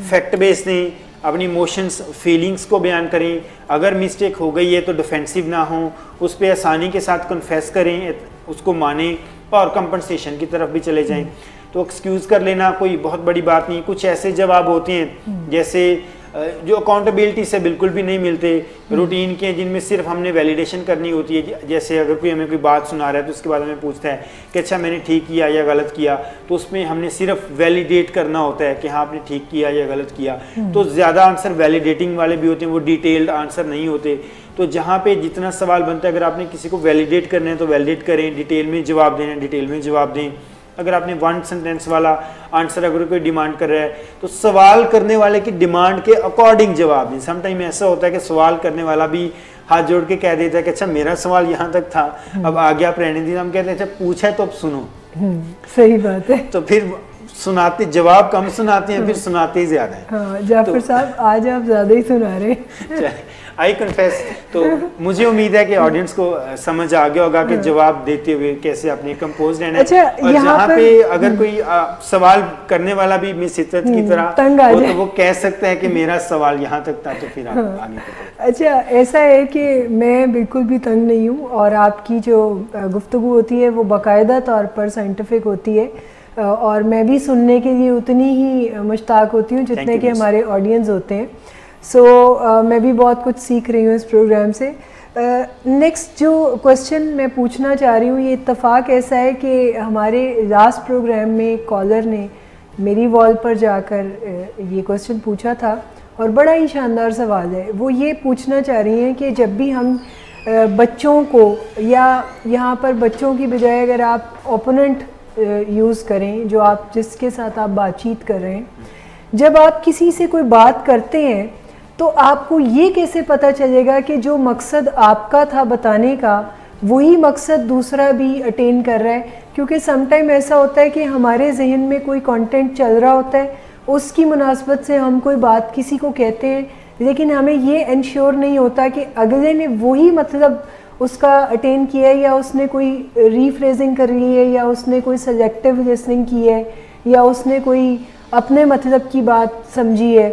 फैक्ट बेस दें, अपनी इमोशंस फीलिंग्स को बयान करें। अगर मिस्टेक हो गई है तो डिफेंसिव ना हो, उस पर आसानी के साथ कन्फेस करें, उसको मानें और कंपनसेशन की तरफ भी चले जाएं। तो एक्सक्यूज़ कर लेना कोई बहुत बड़ी बात नहीं। कुछ ऐसे जवाब होते हैं जैसे जो अकाउंटेबिलिटी से बिल्कुल भी नहीं मिलते, रूटीन के, जिनमें सिर्फ हमने वैलिडेशन करनी होती है। जैसे अगर कोई हमें कोई बात सुना रहा है तो उसके बाद हमें पूछता है कि अच्छा मैंने ठीक किया या गलत किया, तो उसमें हमने सिर्फ वैलिडेट करना होता है कि हाँ आपने ठीक किया या गलत किया। तो ज़्यादा आंसर वैलिडेटिंग वाले भी होते हैं, वो डिटेल्ड आंसर नहीं होते। तो जहाँ पे जितना सवाल बनता है, अगर आपने किसी को वैलिडेट करना है तो वैलिडेट करें, डिटेल में जवाब देना है डिटेल में जवाब दें। अगर आपने वन सेंटेंस वाला आंसर अगर कोई डिमांड कर रहा है तो सवाल करने वाले की डिमांड के अकॉर्डिंग जवाब दें। समटाइम ऐसा होता है कि सवाल करने वाला भी हाथ जोड़ के कह देता है कि अच्छा मेरा सवाल यहाँ तक था, अब आगे आप रहने दीजिए। हम कहते हैं अच्छा पूछा है तो अब सुनो। सही बात है। तो फिर सुनाते, जवाब कम सुनाते हैं, फिर सुनाते ही ज्यादा है। हाँ, जाफर साहब आज आप ज्यादा ही सुना रहे हैं। I confess. तो मुझे उम्मीद है कि ऑडियंस को समझ आ गया होगा कि जवाब देते हुए कैसे अपने कंपोज रहना है। अच्छा, और जहाँ पे अगर कोई सवाल करने वाला भी मिस इतरत की तरह हो तो वो कह सकता है कि मेरा सवाल यहाँ तक था, तो फिर आप आगे। अच्छा, ऐसा है कि मैं बिल्कुल भी तंग नहीं हूँ और आपकी जो गुफ्तगू होती है वो बाकायदा तौर पर साइंटिफिक होती है और मैं भी सुनने के लिए उतनी ही मुश्ताक होती हूँ जितने कि हमारे ऑडियंस होते हैं। सो मैं भी बहुत कुछ सीख रही हूँ इस प्रोग्राम से। नेक्स्ट जो क्वेश्चन मैं पूछना चाह रही हूँ, ये इत्तेफाक ऐसा है कि हमारे लास्ट प्रोग्राम में कॉलर ने मेरी वॉल पर जाकर ये क्वेश्चन पूछा था और बड़ा ही शानदार सवाल है। वो ये पूछना चाह रही हैं कि जब भी हम बच्चों को, या यहाँ पर बच्चों की बजाय अगर आप ओपोनेंट यूज़ करें, जो आप जिसके साथ आप बातचीत कर रहे हैं, जब आप किसी से कोई बात करते हैं तो आपको ये कैसे पता चलेगा कि जो मकसद आपका था बताने का वही मकसद दूसरा भी अटेन कर रहा है? क्योंकि समटाइम ऐसा होता है कि हमारे जहन में कोई कंटेंट चल रहा होता है, उसकी मुनासबत से हम कोई बात किसी को कहते हैं, लेकिन हमें ये इंश्योर नहीं होता कि अगले ने वही मतलब उसका अटेन किया है, या उसने कोई रीफ्रेजिंग कर ली है, या उसने कोई सेलेक्टिव लिसनिंग की है, या उसने कोई अपने मतलब की बात समझी है।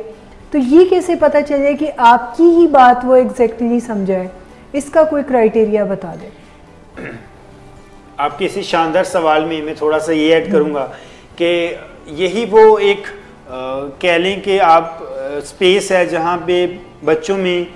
तो ये कैसे पता चले कि आपकी ही बात वो एग्जैक्टली समझा है? इसका कोई क्राइटेरिया बता दें। आपके इसी शानदार सवाल में मैं थोड़ा सा ये ऐड करूँगा कि यही वो एक कह लें कि आप स्पेस है जहाँ पे बच्चों में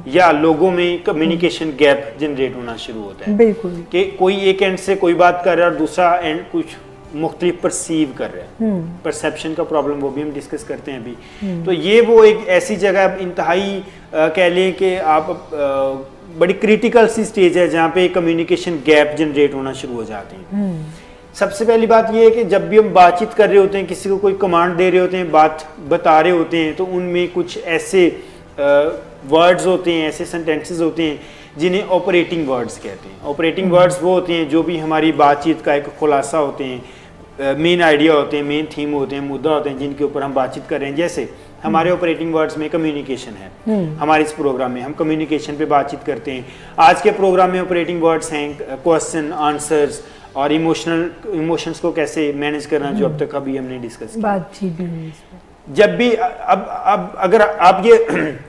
या लोगों में कम्युनिकेशन गैप जनरेट होना शुरू होता है। बिल्कुल, कि कोई एक एंड से कोई बात कर रहा है और दूसरा एंड कुछ मुख्तलिफ परसीव कर रहा है। परसेप्शन का प्रॉब्लम वो भी हम डिस्कस करते हैं अभी। तो ये वो एक ऐसी जगह इंतहाई कह लें कि आप बड़ी क्रिटिकल सी स्टेज है जहाँ पे कम्युनिकेशन गैप जनरेट होना शुरू हो जाते हैं। सबसे पहली बात ये है कि जब भी हम बातचीत कर रहे होते हैं, किसी को कोई कमांड दे रहे होते हैं, बात बता रहे होते हैं, तो उनमें कुछ ऐसे वर्ड्स होते हैं, ऐसे सेंटेंसेस होते हैं जिन्हें ऑपरेटिंग वर्ड्स कहते हैं। ऑपरेटिंग वर्ड्स वो होते हैं जो भी हमारी बातचीत का एक खुलासा होते हैं, मेन आइडिया होते हैं, मेन थीम होते हैं, मुद्दा होते हैं जिनके ऊपर हम बातचीत कर रहे हैं। जैसे हमारे ऑपरेटिंग वर्ड्स में कम्युनिकेशन है। हमारे इस प्रोग्राम में हम कम्युनिकेशन पे बातचीत करते हैं। आज के प्रोग्राम में ऑपरेटिंग वर्ड्स हैं क्वेश्चन, आंसर्स और इमोशंस को कैसे मैनेज करना, जो अब तक अभी हमने डिस्कस किया। बातचीत भी जब भी अब अगर आप ये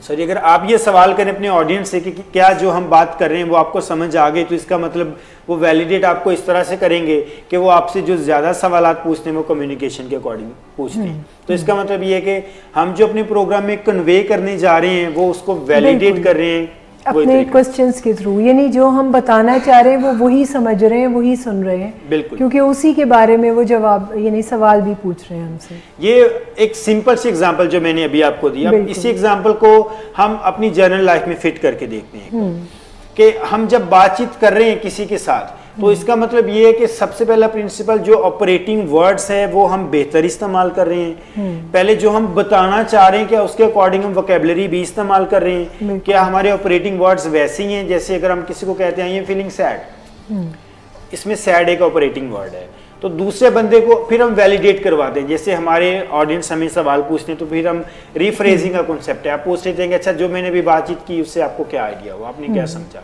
सॉरी अगर आप ये सवाल करें अपने ऑडियंस से कि क्या जो हम बात कर रहे हैं वो आपको समझ आ गए, तो इसका मतलब वो वैलिडेट आपको इस तरह से करेंगे कि वो आपसे जो ज़्यादा सवालात पूछते हैं वो कम्युनिकेशन के अकॉर्डिंग पूछते हैं। तो इसका मतलब ये है कि हम जो अपने प्रोग्राम में कन्वे करने जा रहे हैं वो उसको वैलिडेट कर रहे हैं अपने क्वेश्चंस के थ्रू, यानी जो हम बताना चाह रहे हैं वो वही समझ रहे हैं, वही सुन रहे हैं। बिल्कुल, क्योंकि उसी के बारे में वो जवाब यानी सवाल भी पूछ रहे हैं हमसे। ये एक सिंपल सी एग्जांपल जो मैंने अभी आपको दिया, इसी एग्जांपल को हम अपनी जर्नल लाइफ में फिट करके देखते हैं कि हम जब बातचीत कर रहे हैं किसी के साथ, तो इसका मतलब ये है कि सबसे पहला प्रिंसिपल जो ऑपरेटिंग वर्ड्स है वो हम बेहतर इस्तेमाल कर रहे हैं। पहले जो हम बताना चाह रहे हैं क्या उसके अकॉर्डिंग हम वोकेबलरी भी इस्तेमाल कर रहे हैं। क्या हमारे ऑपरेटिंग वर्ड्स वैसे ही हैं? जैसे अगर हम किसी को कहते हैं ये फीलिंग सैड, इसमें सैड एक ऑपरेटिंग वर्ड है, तो दूसरे बंदे को फिर हम वैलिडेट करवाते हैं। जैसे हमारे ऑडियंस हमें सवाल पूछते हैं तो फिर हम रिफ्रेजिंग का कॉन्सेप्ट है, आप पूछ लेते हैं अच्छा जो मैंने भी बातचीत की उससे आपको क्या आइडिया हुआ, आपने क्या समझा,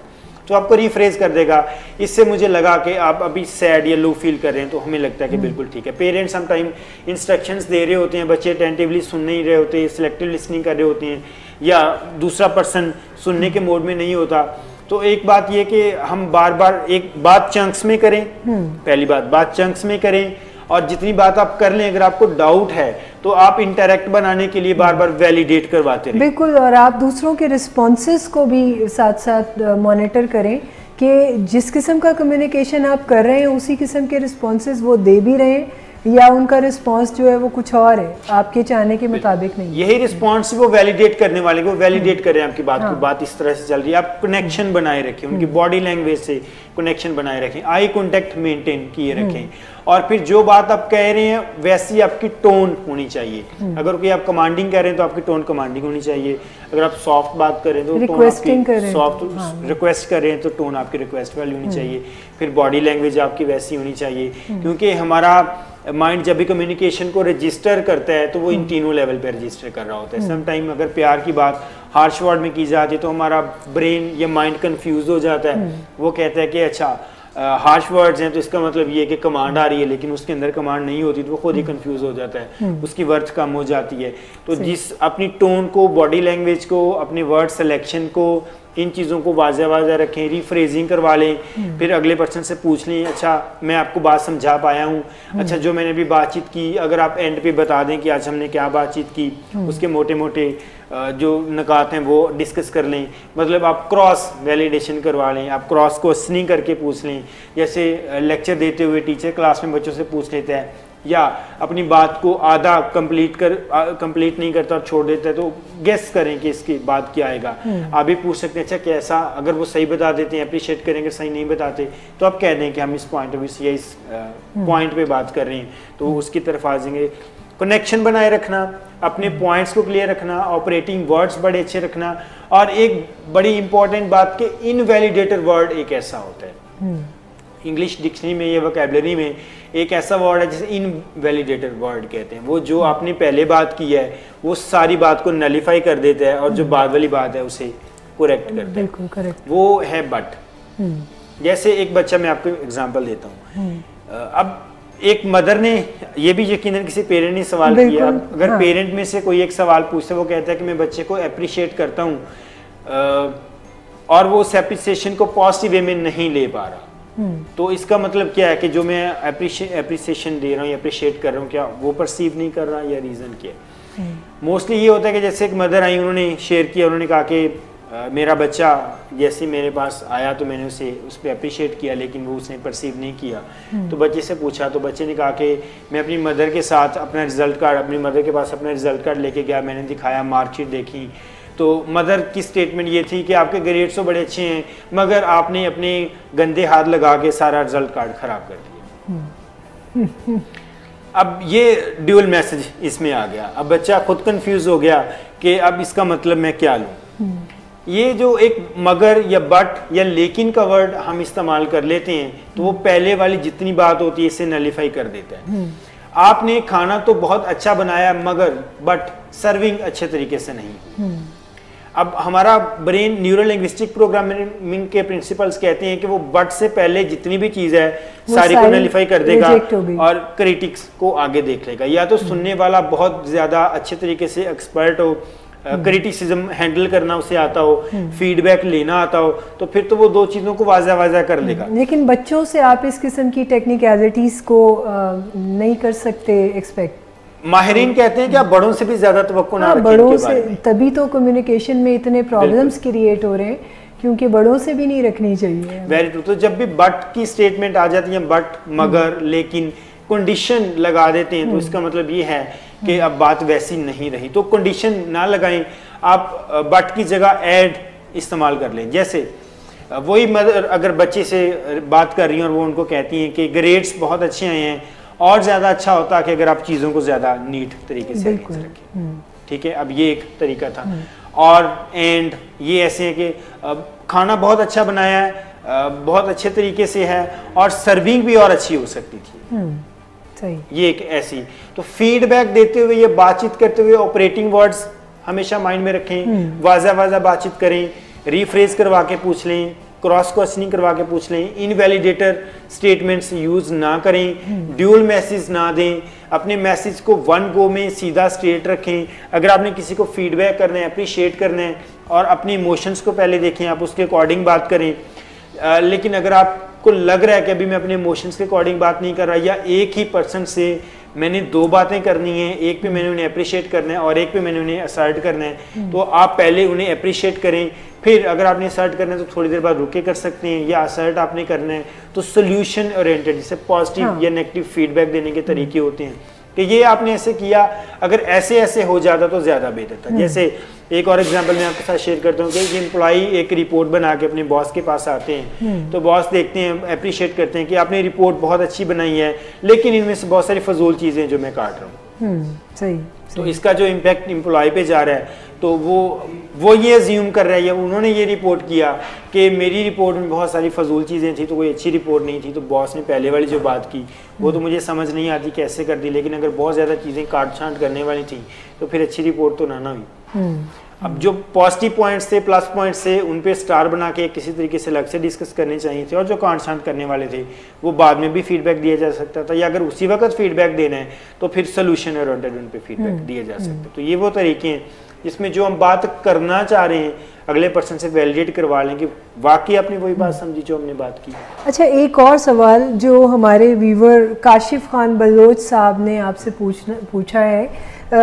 तो आपको रिफ्रेज कर देगा। इससे मुझे लगा कि आप अभी सैड या लो फील कर रहे हैं, तो हमें लगता है कि बिल्कुल ठीक है। पेरेंट्स सम टाइम इंस्ट्रक्शंस दे रहे होते हैं, बच्चे अटेंटिवली सुन नहीं रहे होते, सिलेक्टिव लिसनिंग कर रहे होते हैं, या दूसरा पर्सन सुनने के मोड में नहीं होता। तो एक बात ये कि हम बार बार एक बात चंक्स में करें। पहली बात चंक्स में करें, और जितनी बात आप कर लें, अगर आपको डाउट है तो आप इंटरैक्ट बनाने के लिए बार बार वैलिडेट करवाते रहें। बिल्कुल, और आप दूसरों के रिस्पॉन्सेस को भी साथ साथ मॉनिटर करें कि जिस किस्म का कम्युनिकेशन आप कर रहे हैं उसी किस्म के रिस्पॉन्सेस वो दे भी रहे हैं, या उनका रिस्पांस जो है वो कुछ और है, आपके चाहने के मुताबिक नहीं। यही रिस्पांस वो वैलिडेट करने वाले को वैलिडेट करें आपकी बात को, बात इस तरह से चल रही है, आप कनेक्शन बनाए रखें, उनकी बॉडी लैंग्वेज से कनेक्शन बनाए रखें, आई कांटेक्ट मेंटेन किए रखें, और फिर जो बात आप कह रहे हैं वैसी आपकी टोन होनी चाहिए। अगर कोई आप कमांडिंग कह रहे हैं तो आपकी टोन कमांडिंग होनी चाहिए। अगर आप सॉफ्ट बात कर रहे हैं तो टोन आपकी सॉफ्ट, रिक्वेस्ट कर रहे हैं तो टोन आपकी रिक्वेस्ट वाली होनी चाहिए। फिर बॉडी लैंग्वेज आपकी वैसी होनी चाहिए, क्योंकि हमारा माइंड जब भी कम्युनिकेशन को रजिस्टर करता है तो वो इन तीनों लेवल पे रजिस्टर कर रहा होता है। सम टाइम अगर प्यार की बात हार्श वर्ड में की जाती है तो हमारा ब्रेन या माइंड कंफ्यूज हो जाता है। वो कहता है कि अच्छा हार्श वर्ड्स हैं तो इसका मतलब ये है कि कमांड आ रही है, लेकिन उसके अंदर कमांड नहीं होती तो वो खुद ही कंफ्यूज हो जाता है, उसकी वर्थ कम हो जाती है। तो जिस अपनी टोन को, बॉडी लैंग्वेज को, अपने वर्ड सिलेक्शन को, इन चीज़ों को वाज़ा वाज़ा रखें, रीफ्रेजिंग करवा लें, फिर अगले पर्सन से पूछ लें अच्छा मैं आपको बात समझा पाया हूँ, अच्छा जो मैंने अभी बातचीत की अगर आप एंड पे बता दें कि आज हमने क्या बातचीत की, उसके मोटे मोटे जो नकात हैं वो डिस्कस कर लें। मतलब आप क्रॉस वैलिडेशन करवा लें, आप क्रॉस क्वेश्चनिंग करके पूछ लें, जैसे लेक्चर देते हुए टीचर क्लास में बच्चों से पूछ लेता है या अपनी बात को आधा कंप्लीट नहीं करता और छोड़ देता है तो गेस करें कि इसके बाद क्या आएगा। आप भी पूछ सकते हैं अच्छा कैसा, अगर वो सही बता देते हैं अप्रिशिएट करेंगे, सही नहीं बताते तो आप कह दें कि हम इस पॉइंट ऑफ व्यू से या इस पॉइंट पे बात कर रहे हैं, तो उसकी तरफ आ जाएंगे। कनेक्शन बनाए रखना, अपने पॉइंट्स को क्लियर रखना, ऑपरेटिंग वर्ड्स बड़े अच्छे रखना, और एक बड़ी इंपॉर्टेंट बात कि इनवैलिडेटर वर्ड एक ऐसा होता है इंग्लिश डिक्शनरी में या वोकैबुलरी में एक ऐसा वर्ड है जिसे इनवैलिडेटर वर्ड कहते हैं। वो जो आपने पहले बात की है वो सारी बात को नलिफाई कर देता है और जो बाद वाली बात है उसे करेक्ट करता है। बिल्कुल करेक्ट। वो है बट। जैसे एक बच्चा, मैं आपको एग्जांपल देता हूँ। अब एक मदर ने, ये भी यकीनन किसी पेरेंट ने सवाल किया, अगर पेरेंट में से कोई एक सवाल पूछता है, वो कहता है कि मैं बच्चे को अप्रिशिएट करता हूँ और वो उस अप्रिसिएशन को पॉजिटिव वे में नहीं ले पा रहा, तो इसका मतलब क्या है कि जो मैं अप्रिसिएशन दे रहा हूँ या अप्रिशिएट कर रहा हूँ क्या वो परसीव नहीं कर रहा, या रीज़न क्या है? मोस्टली ये होता है कि जैसे एक मदर आई, उन्होंने शेयर किया, उन्होंने कहा कि मेरा बच्चा जैसे मेरे पास आया तो मैंने उसे उस पर अप्रिशिएट किया लेकिन वो उसने परसीव नहीं किया। तो बच्चे से पूछा तो बच्चे ने कहा कि मैं अपनी मदर के साथ अपना रिजल्ट कार्ड, अपनी मदर के पास अपना रिजल्ट कार्ड लेके गया, मैंने दिखाया, मार्कशीट देखी, तो मदर की स्टेटमेंट ये थी कि आपके ग्रेड्स तो बड़े अच्छे हैं मगर आपने अपने गंदे हाथ लगा के सारा रिजल्ट कार्ड खराब कर दिया। अब ये ड्यूअल मैसेज इसमें आ गया। अब बच्चा खुद कंफ्यूज हो गया कि अब इसका मतलब मैं क्या लूँ। ये जो एक मगर या बट या लेकिन का वर्ड हम इस्तेमाल कर लेते हैं तो वो पहले वाली जितनी बात होती है इसे नलिफाई कर देता है। आपने खाना तो बहुत अच्छा बनाया मगर बट सर्विंग अच्छे तरीके से नहीं। अब हमारा ब्रेन न्यूरो लिंग्विस्टिक प्रोग्रामिंग के प्रिंसिपल्स कहते हैं कि वो बट से पहले जितनी भी चीज है सारी को नलिफाई कर देगा और क्रिटिक्स को आगे देख लेगा। या तो सुनने वाला बहुत ज्यादा अच्छे तरीके से एक्सपर्ट हो, क्रिटिसिज्म हैंडल करना उसे आता हो, फीडबैक लेना आता हो, तो फिर तो वो दो चीजों को वाजा वाजा कर लेगा। लेकिन बच्चों से आप इस किस्म की टेक्निकलिटीज को नहीं कर सकते एक्सपेक्ट। माहिरीन कहते हैं कि आप बड़ों से भी ज्यादा तवक्को ना रखें बड़ों से, तभी तो कम्युनिकेशन में इतने प्रॉब्लम्स क्रिएट हो रहे हैं क्योंकि बड़ों से भी नहीं रखनी चाहिए। Very true. तो जब भी बट की स्टेटमेंट आ जाती है, बट, मगर, लेकिन, कंडीशन लगा देते हैं तो इसका मतलब ये है कि अब बात वैसी नहीं रही। तो कंडीशन ना लगाएं, आप बट की जगह ऐड इस्तेमाल कर लें। जैसे वही मदर अगर बच्चे से बात कर रही हैं और वो उनको कहती हैं कि ग्रेड्स बहुत अच्छे आए हैं और ज़्यादा अच्छा होता कि अगर आप चीज़ों को ज़्यादा नीट तरीके से रखें। ठीक है, अब ये एक तरीका था। और एंड ये ऐसे है कि खाना बहुत अच्छा बनाया है, बहुत अच्छे तरीके से है और सर्विंग भी और अच्छी हो सकती थी। सही। ये एक ऐसी। तो फीडबैक देते हुए, ये बातचीत करते हुए ऑपरेटिंग वर्ड्स हमेशा माइंड में रखें, वाजा वाजा बातचीत करें, रीफ्रेज करवा के पूछ लें, क्रॉस क्वेश्चनिंग करवा के पूछ लें, इनवैलिडेटर स्टेटमेंट्स यूज ना करें, ड्यूअल मैसेज ना दें, अपने मैसेज को वन गो में सीधा स्ट्रेट रखें। अगर आपने किसी को फीडबैक करना है, अप्रिशिएट करना है और अपने इमोशंस को पहले देखें, आप उसके अकॉर्डिंग बात करें। लेकिन अगर आपको लग रहा है कि अभी मैं अपने इमोशंस के अकॉर्डिंग बात नहीं कर रहा या एक ही पर्सन से मैंने दो बातें करनी है, एक पे मैंने उन्हें अप्रिशिएट करना है और एक पे मैंने उन्हें असर्ट करना है, तो आप पहले उन्हें अप्रिशिएट करें, फिर अगर आपने असर्ट करना है तो थोड़ी देर बाद रुके कर सकते हैं, या असर्ट आपने करना है तो सोल्यूशन ओरिएंटेड, जैसे पॉजिटिव या नेगेटिव फीडबैक देने के तरीके होते हैं कि ये आपने ऐसे किया, अगर ऐसे ऐसे हो जाता तो ज़्यादा बेहतर था। जैसे एक और एग्जांपल मैं आपके साथ शेयर करता हूँ कि एम्प्लॉई एक रिपोर्ट बना के अपने बॉस के पास आते हैं, तो बॉस देखते हैं, अप्रिशिएट करते हैं कि आपने रिपोर्ट बहुत अच्छी बनाई है लेकिन इनमें से बहुत सारी फजूल चीज़ें जो मैं काट रहा हूँ। सही। तो इसका जो इम्पैक्ट एम्प्लॉय पे जा रहा है, तो वो ये अज्यूम कर रहा है या उन्होंने ये रिपोर्ट किया कि मेरी रिपोर्ट में बहुत सारी फजूल चीज़ें थी तो कोई अच्छी रिपोर्ट नहीं थी। तो बॉस ने पहले वाली जो बात की वो तो मुझे समझ नहीं आती कैसे कर दी, लेकिन अगर बहुत ज़्यादा चीज़ें काट छांट करने वाली थी तो फिर अच्छी रिपोर्ट तो ना हुई। अब जो पॉजिटिव पॉइंट्स थे, प्लस पॉइंट्स थे, उन पे स्टार बना के किसी तरीके से अलग से डिस्कस करने चाहिए थे, और जो कांट करने वाले थे वो बाद में भी फीडबैक दिया जा सकता था, या अगर उसी वक्त फीडबैक देना है तो फिर सोल्यूशन ओरिएंटेड उन पे फीडबैक दिया जा सकता। तो ये वो तरीके हैं जिसमें जो हम बात करना चाह रहे हैं अगले पर्सन से वैलिडेट करवा लें कि वाकई आपने वही बात समझी जो हमने बात की। अच्छा, एक और सवाल जो हमारे व्यूवर काशिफ खान बलोच साहब ने आपसे पूछा है,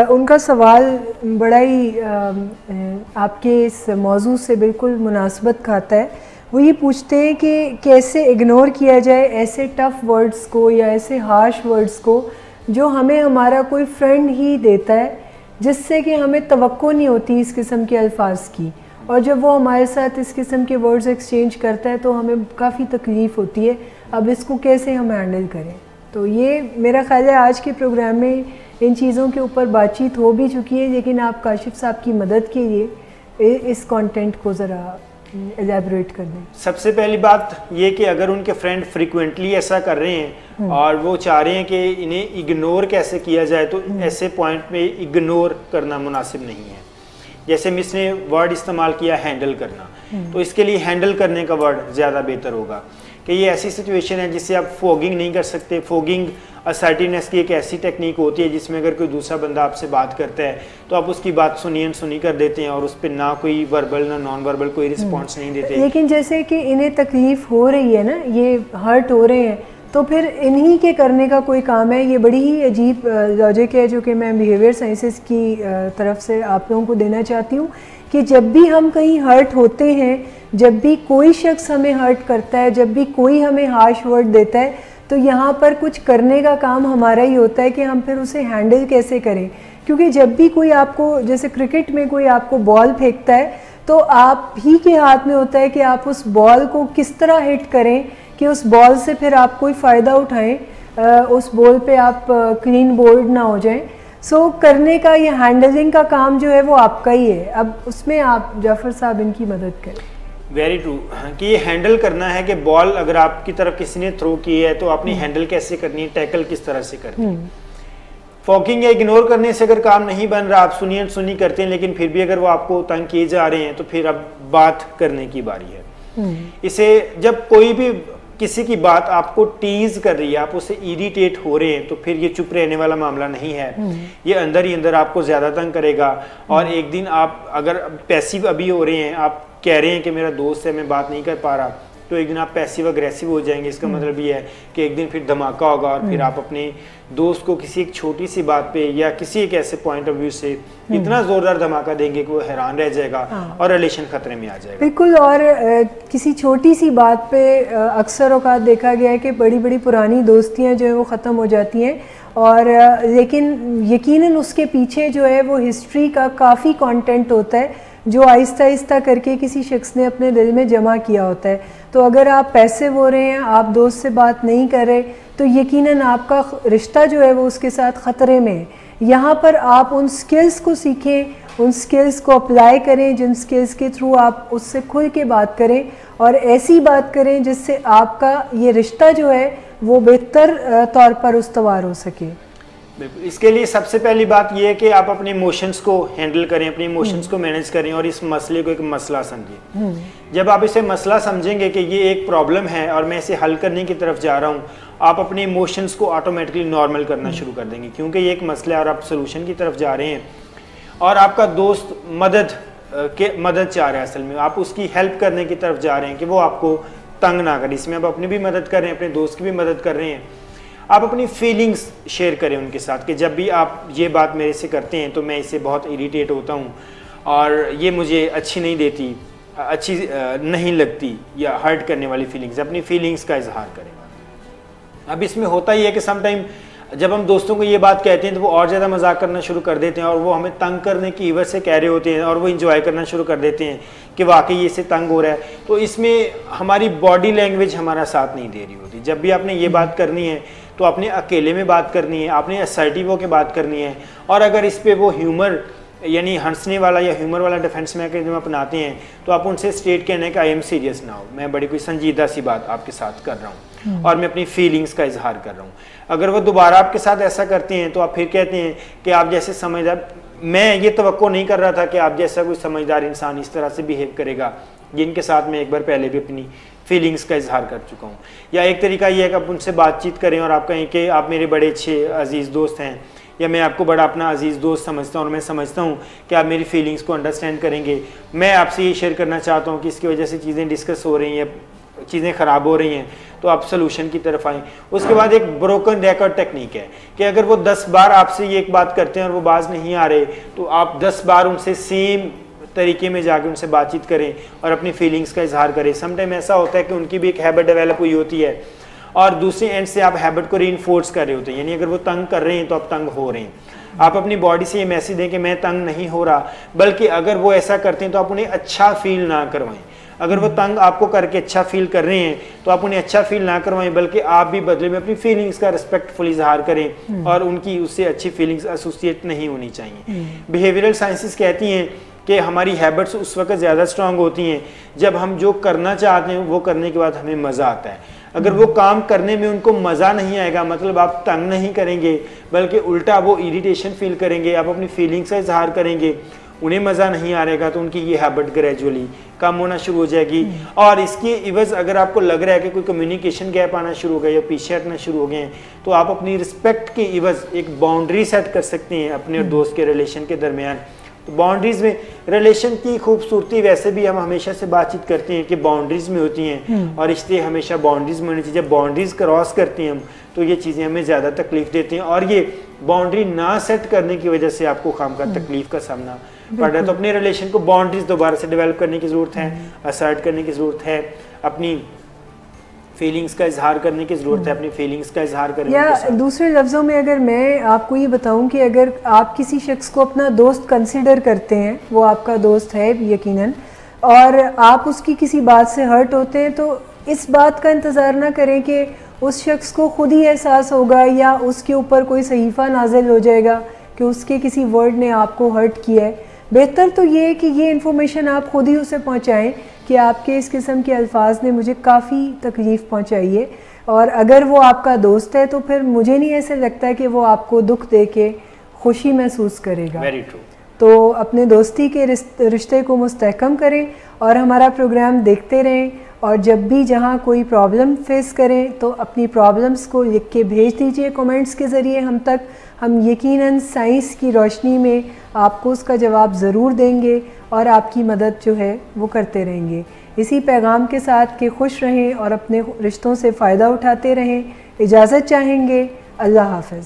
उनका सवाल बड़ा ही आपके इस मौजू से बिल्कुल मुनासबत खाता है। वो ये पूछते हैं कि कैसे इग्नोर किया जाए ऐसे टफ़ वर्ड्स को या ऐसे हार्श वर्ड्स को जो हमें हमारा कोई फ्रेंड ही देता है, जिससे कि हमें तवक्को नहीं होती इस किस्म के अल्फाज की, और जब वो हमारे साथ इस किस्म के वर्ड्स एक्सचेंज करता है तो हमें काफ़ी तकलीफ़ होती है। अब इसको कैसे हम हैंडल करें? तो ये मेरा ख्याल है आज के प्रोग्राम में इन चीज़ों के ऊपर बातचीत हो भी चुकी है, लेकिन आप काशिफ साहब की मदद के लिए इस कंटेंट को ज़रा एलैबोरेट कर दें। सबसे पहली बात ये कि अगर उनके फ्रेंड फ्रीक्वेंटली ऐसा कर रहे हैं और वो चाह रहे हैं कि इन्हें इग्नोर कैसे किया जाए, तो ऐसे पॉइंट में इग्नोर करना मुनासिब नहीं है। जैसे मिस ने वर्ड इस्तेमाल किया हैंडल करना, तो इसके लिए हैंडल करने का वर्ड ज़्यादा बेहतर होगा कि ये ऐसी सिचुएशन है जिससे आप फोगिंग नहीं कर सकते। फोगिंग असर्टिवनेस की एक ऐसी टेक्निक होती है जिसमें अगर कोई दूसरा बंदा आपसे बात करता है तो आप उसकी बात सुनी अनसुनी कर देते हैं और उस पर ना कोई वर्बल ना नॉन वर्बल कोई रिस्पॉन्स नहीं देते। लेकिन जैसे कि इन्हें तकलीफ हो रही है ना, ये हर्ट हो रहे हैं, तो फिर इन्हीं के करने का कोई काम है। ये बड़ी ही अजीब लॉजिक है जो कि मैं बिहेवियर साइंसेस की तरफ से आप लोगों को देना चाहती हूँ कि जब भी हम कहीं हर्ट होते हैं, जब भी कोई शख्स हमें हर्ट करता है, जब भी कोई हमें हार्श वर्ड देता है, तो यहाँ पर कुछ करने का काम हमारा ही होता है कि हम फिर उसे हैंडल कैसे करें। क्योंकि जब भी कोई आपको, जैसे क्रिकेट में कोई आपको बॉल फेंकता है, तो आप ही के हाथ में होता है कि आप उस बॉल को किस तरह हिट करें कि उस बॉल से फिर आप कोई फ़ायदा उठाएं, उस बॉल पे आप क्लीन बोल्ड ना हो जाएं। सो करने का, ये हैंडलिंग का काम जो है वो आपका ही है। अब उसमें आप जाफ़र साहब इनकी मदद करें। वेरी ट्रू कि ये हैंडल करना है कि बॉल अगर आपकी तरफ किसी ने थ्रो की है तो आपने हैंडल कैसे करनी है, टैकल किस तरह से करनी है। फॉकिंग या इग्नोर करने से अगर काम नहीं बन रहा, आप सुनी करते हैं, लेकिन फिर भी अगर वो आपको तंग किए जा रहे हैं तो फिर अब बात करने की बारी है। इसे जब कोई भी किसी की बात आपको टीज कर रही है, आप उससे इरिटेट हो रहे हैं, तो फिर ये चुप रहने वाला मामला नहीं है। ये अंदर ही अंदर आपको ज़्यादा तंग करेगा। और एक दिन आप अगर पैसिव अभी हो रहे हैं, आप कह रहे हैं कि मेरा दोस्त है, मैं बात नहीं कर पा रहा, तो एक दिन आप पैसिव अग्रेसिव हो जाएंगे। इसका मतलब ये है कि एक दिन फिर धमाका होगा और फिर आप अपने दोस्त को किसी एक छोटी सी बात पे या किसी एक ऐसे पॉइंट ऑफ व्यू से इतना जोरदार धमाका देंगे कि वो हैरान रह जाएगा और रिलेशन खतरे में आ जाएगा। बिल्कुल। और किसी छोटी सी बात पे अक्सर औकात देखा गया है कि बड़ी बड़ी पुरानी दोस्तियां जो है वो ख़त्म हो जाती हैं, और लेकिन यकीनन उसके पीछे जो है वो हिस्ट्री का काफ़ी कंटेंट होता है जो आहिस्ता आहिस्ता करके किसी शख्स ने अपने दिल में जमा किया होता है। तो अगर आप पैसिव हो रहे हैं, आप दोस्त से बात नहीं कर रहे, तो यकीनन आपका रिश्ता जो है वो उसके साथ ख़तरे में है। यहाँ पर आप उन स्किल्स को सीखें, उन स्किल्स को अप्लाई करें जिन स्किल्स के थ्रू आप उससे खुल के बात करें, और ऐसी बात करें जिससे आपका ये रिश्ता जो है वो बेहतर तौर पर उस्तवार हो सके। बिल्कुल। इसके लिए सबसे पहली बात यह है कि आप अपने इमोशंस को हैंडल करें, अपने इमोशंस को मैनेज करें और इस मसले को एक मसला समझें। जब आप इसे मसला समझेंगे कि ये एक प्रॉब्लम है और मैं इसे हल करने की तरफ जा रहा हूँ, आप अपने इमोशंस को ऑटोमेटिकली नॉर्मल करना शुरू कर देंगे, क्योंकि ये एक मसला है और आप सोल्यूशन की तरफ जा रहे हैं। और आपका दोस्त मदद चाह रहा है, असल में आप उसकी हेल्प करने की तरफ जा रहे हैं कि वो आपको तंग ना करे। इसमें आप अपनी भी मदद कर रहे हैं, अपने दोस्त की भी मदद कर रहे हैं। आप अपनी फीलिंग्स शेयर करें उनके साथ कि जब भी आप ये बात मेरे से करते हैं तो मैं इससे बहुत इरिटेट होता हूँ और ये मुझे अच्छी नहीं लगती, या हर्ट करने वाली फीलिंग्स, अपनी फीलिंग्स का इजहार करें। अब इसमें होता ही है कि समटाइम जब हम दोस्तों को ये बात कहते हैं तो वो और ज़्यादा मजाक करना शुरू कर देते हैं और वो हमें तंग करने की इवज़ से कह रहे होते हैं और वो इंजॉय करना शुरू कर देते हैं कि वाकई ये इससे तंग हो रहा है। तो इसमें हमारी बॉडी लैंग्वेज हमारा साथ नहीं दे रही होती। जब भी आपने ये बात करनी है तो आपने अकेले में बात करनी है, आपने असर्टिव होकर बात करनी है। और अगर इस पर वो ह्यूमर यानी हंसने वाला या ह्यूमर वाला डिफेंस मैकेनिज्म अपनाते हैं तो आप उनसे स्टेट कहने का आई एम सीरियस ना हो, मैं बड़ी कोई संजीदा सी बात आपके साथ कर रहा हूँ और मैं अपनी फीलिंग्स का इजहार कर रहा हूँ। अगर वो दोबारा आपके साथ ऐसा करते हैं तो आप फिर कहते हैं कि आप जैसे समझदार, मैं ये तवक्को नहीं कर रहा था कि आप जैसा कोई समझदार इंसान इस तरह से बिहेव करेगा, जिनके साथ मैं एक बार पहले भी अपनी फीलिंग्स का इजहार कर चुका हूँ। या एक तरीका ये है कि आप उनसे बातचीत करें और आप कहें कि आप मेरे बड़े अच्छे अजीज़ दोस्त हैं, या मैं आपको बड़ा अपना अजीज़ दोस्त समझता हूँ और मैं समझता हूँ कि आप मेरी फीलिंग्स को अंडरस्टैंड करेंगे। मैं आपसे ये शेयर करना चाहता हूँ कि इसकी वजह से चीज़ें डिस्कस हो रही हैं, चीज़ें ख़राब हो रही हैं, तो आप सोल्यूशन की तरफ आएँ। उसके बाद एक ब्रोकन रिकॉर्ड टेक्निक है कि अगर वो 10 बार आपसे ये एक बात करते हैं और वो बाज नहीं आ रहे, तो आप 10 बार उनसे सेम तरीके में जाके उनसे बातचीत करें और अपनी फीलिंग्स का इजहार करें। समटाइम ऐसा होता है कि उनकी भी एक हैबिट डेवलप हुई होती है और दूसरे एंड से आप हैबिट को रीइंफोर्स कर रहे होते हैं, यानी अगर वो तंग कर रहे हैं तो आप तंग हो रहे हैं। आप अपनी बॉडी से ये मैसेज दें कि मैं तंग नहीं हो रहा, बल्कि अगर वो ऐसा करते हैं तो आप उन्हें अच्छा फील ना करवाएं। अगर वो तंग आपको करके अच्छा फील कर रहे हैं तो आप उन्हें अच्छा फील ना करवाएं, बल्कि आप भी बदले में अपनी फीलिंग्स का रिस्पेक्टफुल इजहार करें और उनकी उससे अच्छी फीलिंग्स एसोसिएट नहीं होनी चाहिए। बिहेवियरल साइंसेस कहती हैं कि हमारी हैबिट्स उस वक्त ज़्यादा स्ट्रांग होती हैं जब हम जो करना चाहते हैं वो करने के बाद हमें मज़ा आता है। अगर वो काम करने में उनको मज़ा नहीं आएगा, मतलब आप तंग नहीं करेंगे बल्कि उल्टा वो इरिटेशन फील करेंगे, आप अपनी फीलिंग्स का इजहार करेंगे, उन्हें मज़ा नहीं आ रहेगा, तो उनकी ये हैबिट ग्रेजुअली कम होना शुरू हो जाएगी। और इसके इवज़ अगर आपको लग रहा है कि कोई कम्युनिकेशन गैप आना शुरू हो गया या पीछे हटना शुरू हो गए हैं, तो आप अपनी रिस्पेक्ट के इवज़ एक बाउंड्री सेट कर सकते हैं अपने और दोस्त के रिलेशन के दरमियान। तो बाउंड्रीज में रिलेशन की खूबसूरती वैसे भी हम हमेशा से बातचीत करते हैं कि बाउंड्रीज में होती हैं और रिश्ते हमेशा बाउंड्रीज में होनी चाहिए। जब बाउंड्रीज क्रॉस करते हैं हम तो ये चीज़ें हमें ज़्यादा तकलीफ देती हैं और ये बाउंड्री ना सेट करने की वजह से आपको खामखा तकलीफ का सामना पड़ रहा है। तो अपने रिलेशन को बाउंड्रीज दोबारा से डेवलप करने की ज़रूरत है, असर्ट करने की ज़रूरत है, अपनी फीलिंग्स का इजहार करने की ज़रूरत है, अपनी फीलिंग्स का इजहार करने या दूसरे लफ्ज़ों में अगर मैं आपको ये बताऊं कि अगर आप किसी शख्स को अपना दोस्त कंसिडर करते हैं, वो आपका दोस्त है यकीनन, और आप उसकी किसी बात से हर्ट होते हैं, तो इस बात का इंतज़ार ना करें कि उस शख्स को खुद ही एहसास होगा या उसके ऊपर कोई सहीफ़ा नाजिल हो जाएगा कि उसके किसी वर्ड ने आपको हर्ट किया है। बेहतर तो ये है कि ये इन्फॉर्मेशन आप खुद ही उसे पहुँचाएँ कि आपके इस किस्म के अल्फाज ने मुझे काफ़ी तकलीफ़ पहुँचाई है, और अगर वो आपका दोस्त है तो फिर मुझे नहीं ऐसे लगता है कि वो आपको दुख दे के खुशी महसूस करेगा। Very true. तो अपने दोस्ती के रिश्ते को मुस्तहकम करें और हमारा प्रोग्राम देखते रहें, और जब भी जहाँ कोई प्रॉब्लम फेस करें तो अपनी प्रॉब्लम्स को लिख के भेज दीजिए कमेंट्स के ज़रिए हम तक। हम यकीनन साइंस की रोशनी में आपको उसका जवाब ज़रूर देंगे और आपकी मदद जो है वो करते रहेंगे। इसी पैगाम के साथ कि खुश रहें और अपने रिश्तों से फ़ायदा उठाते रहें, इजाज़त चाहेंगे। अल्लाह हाफ़िज़।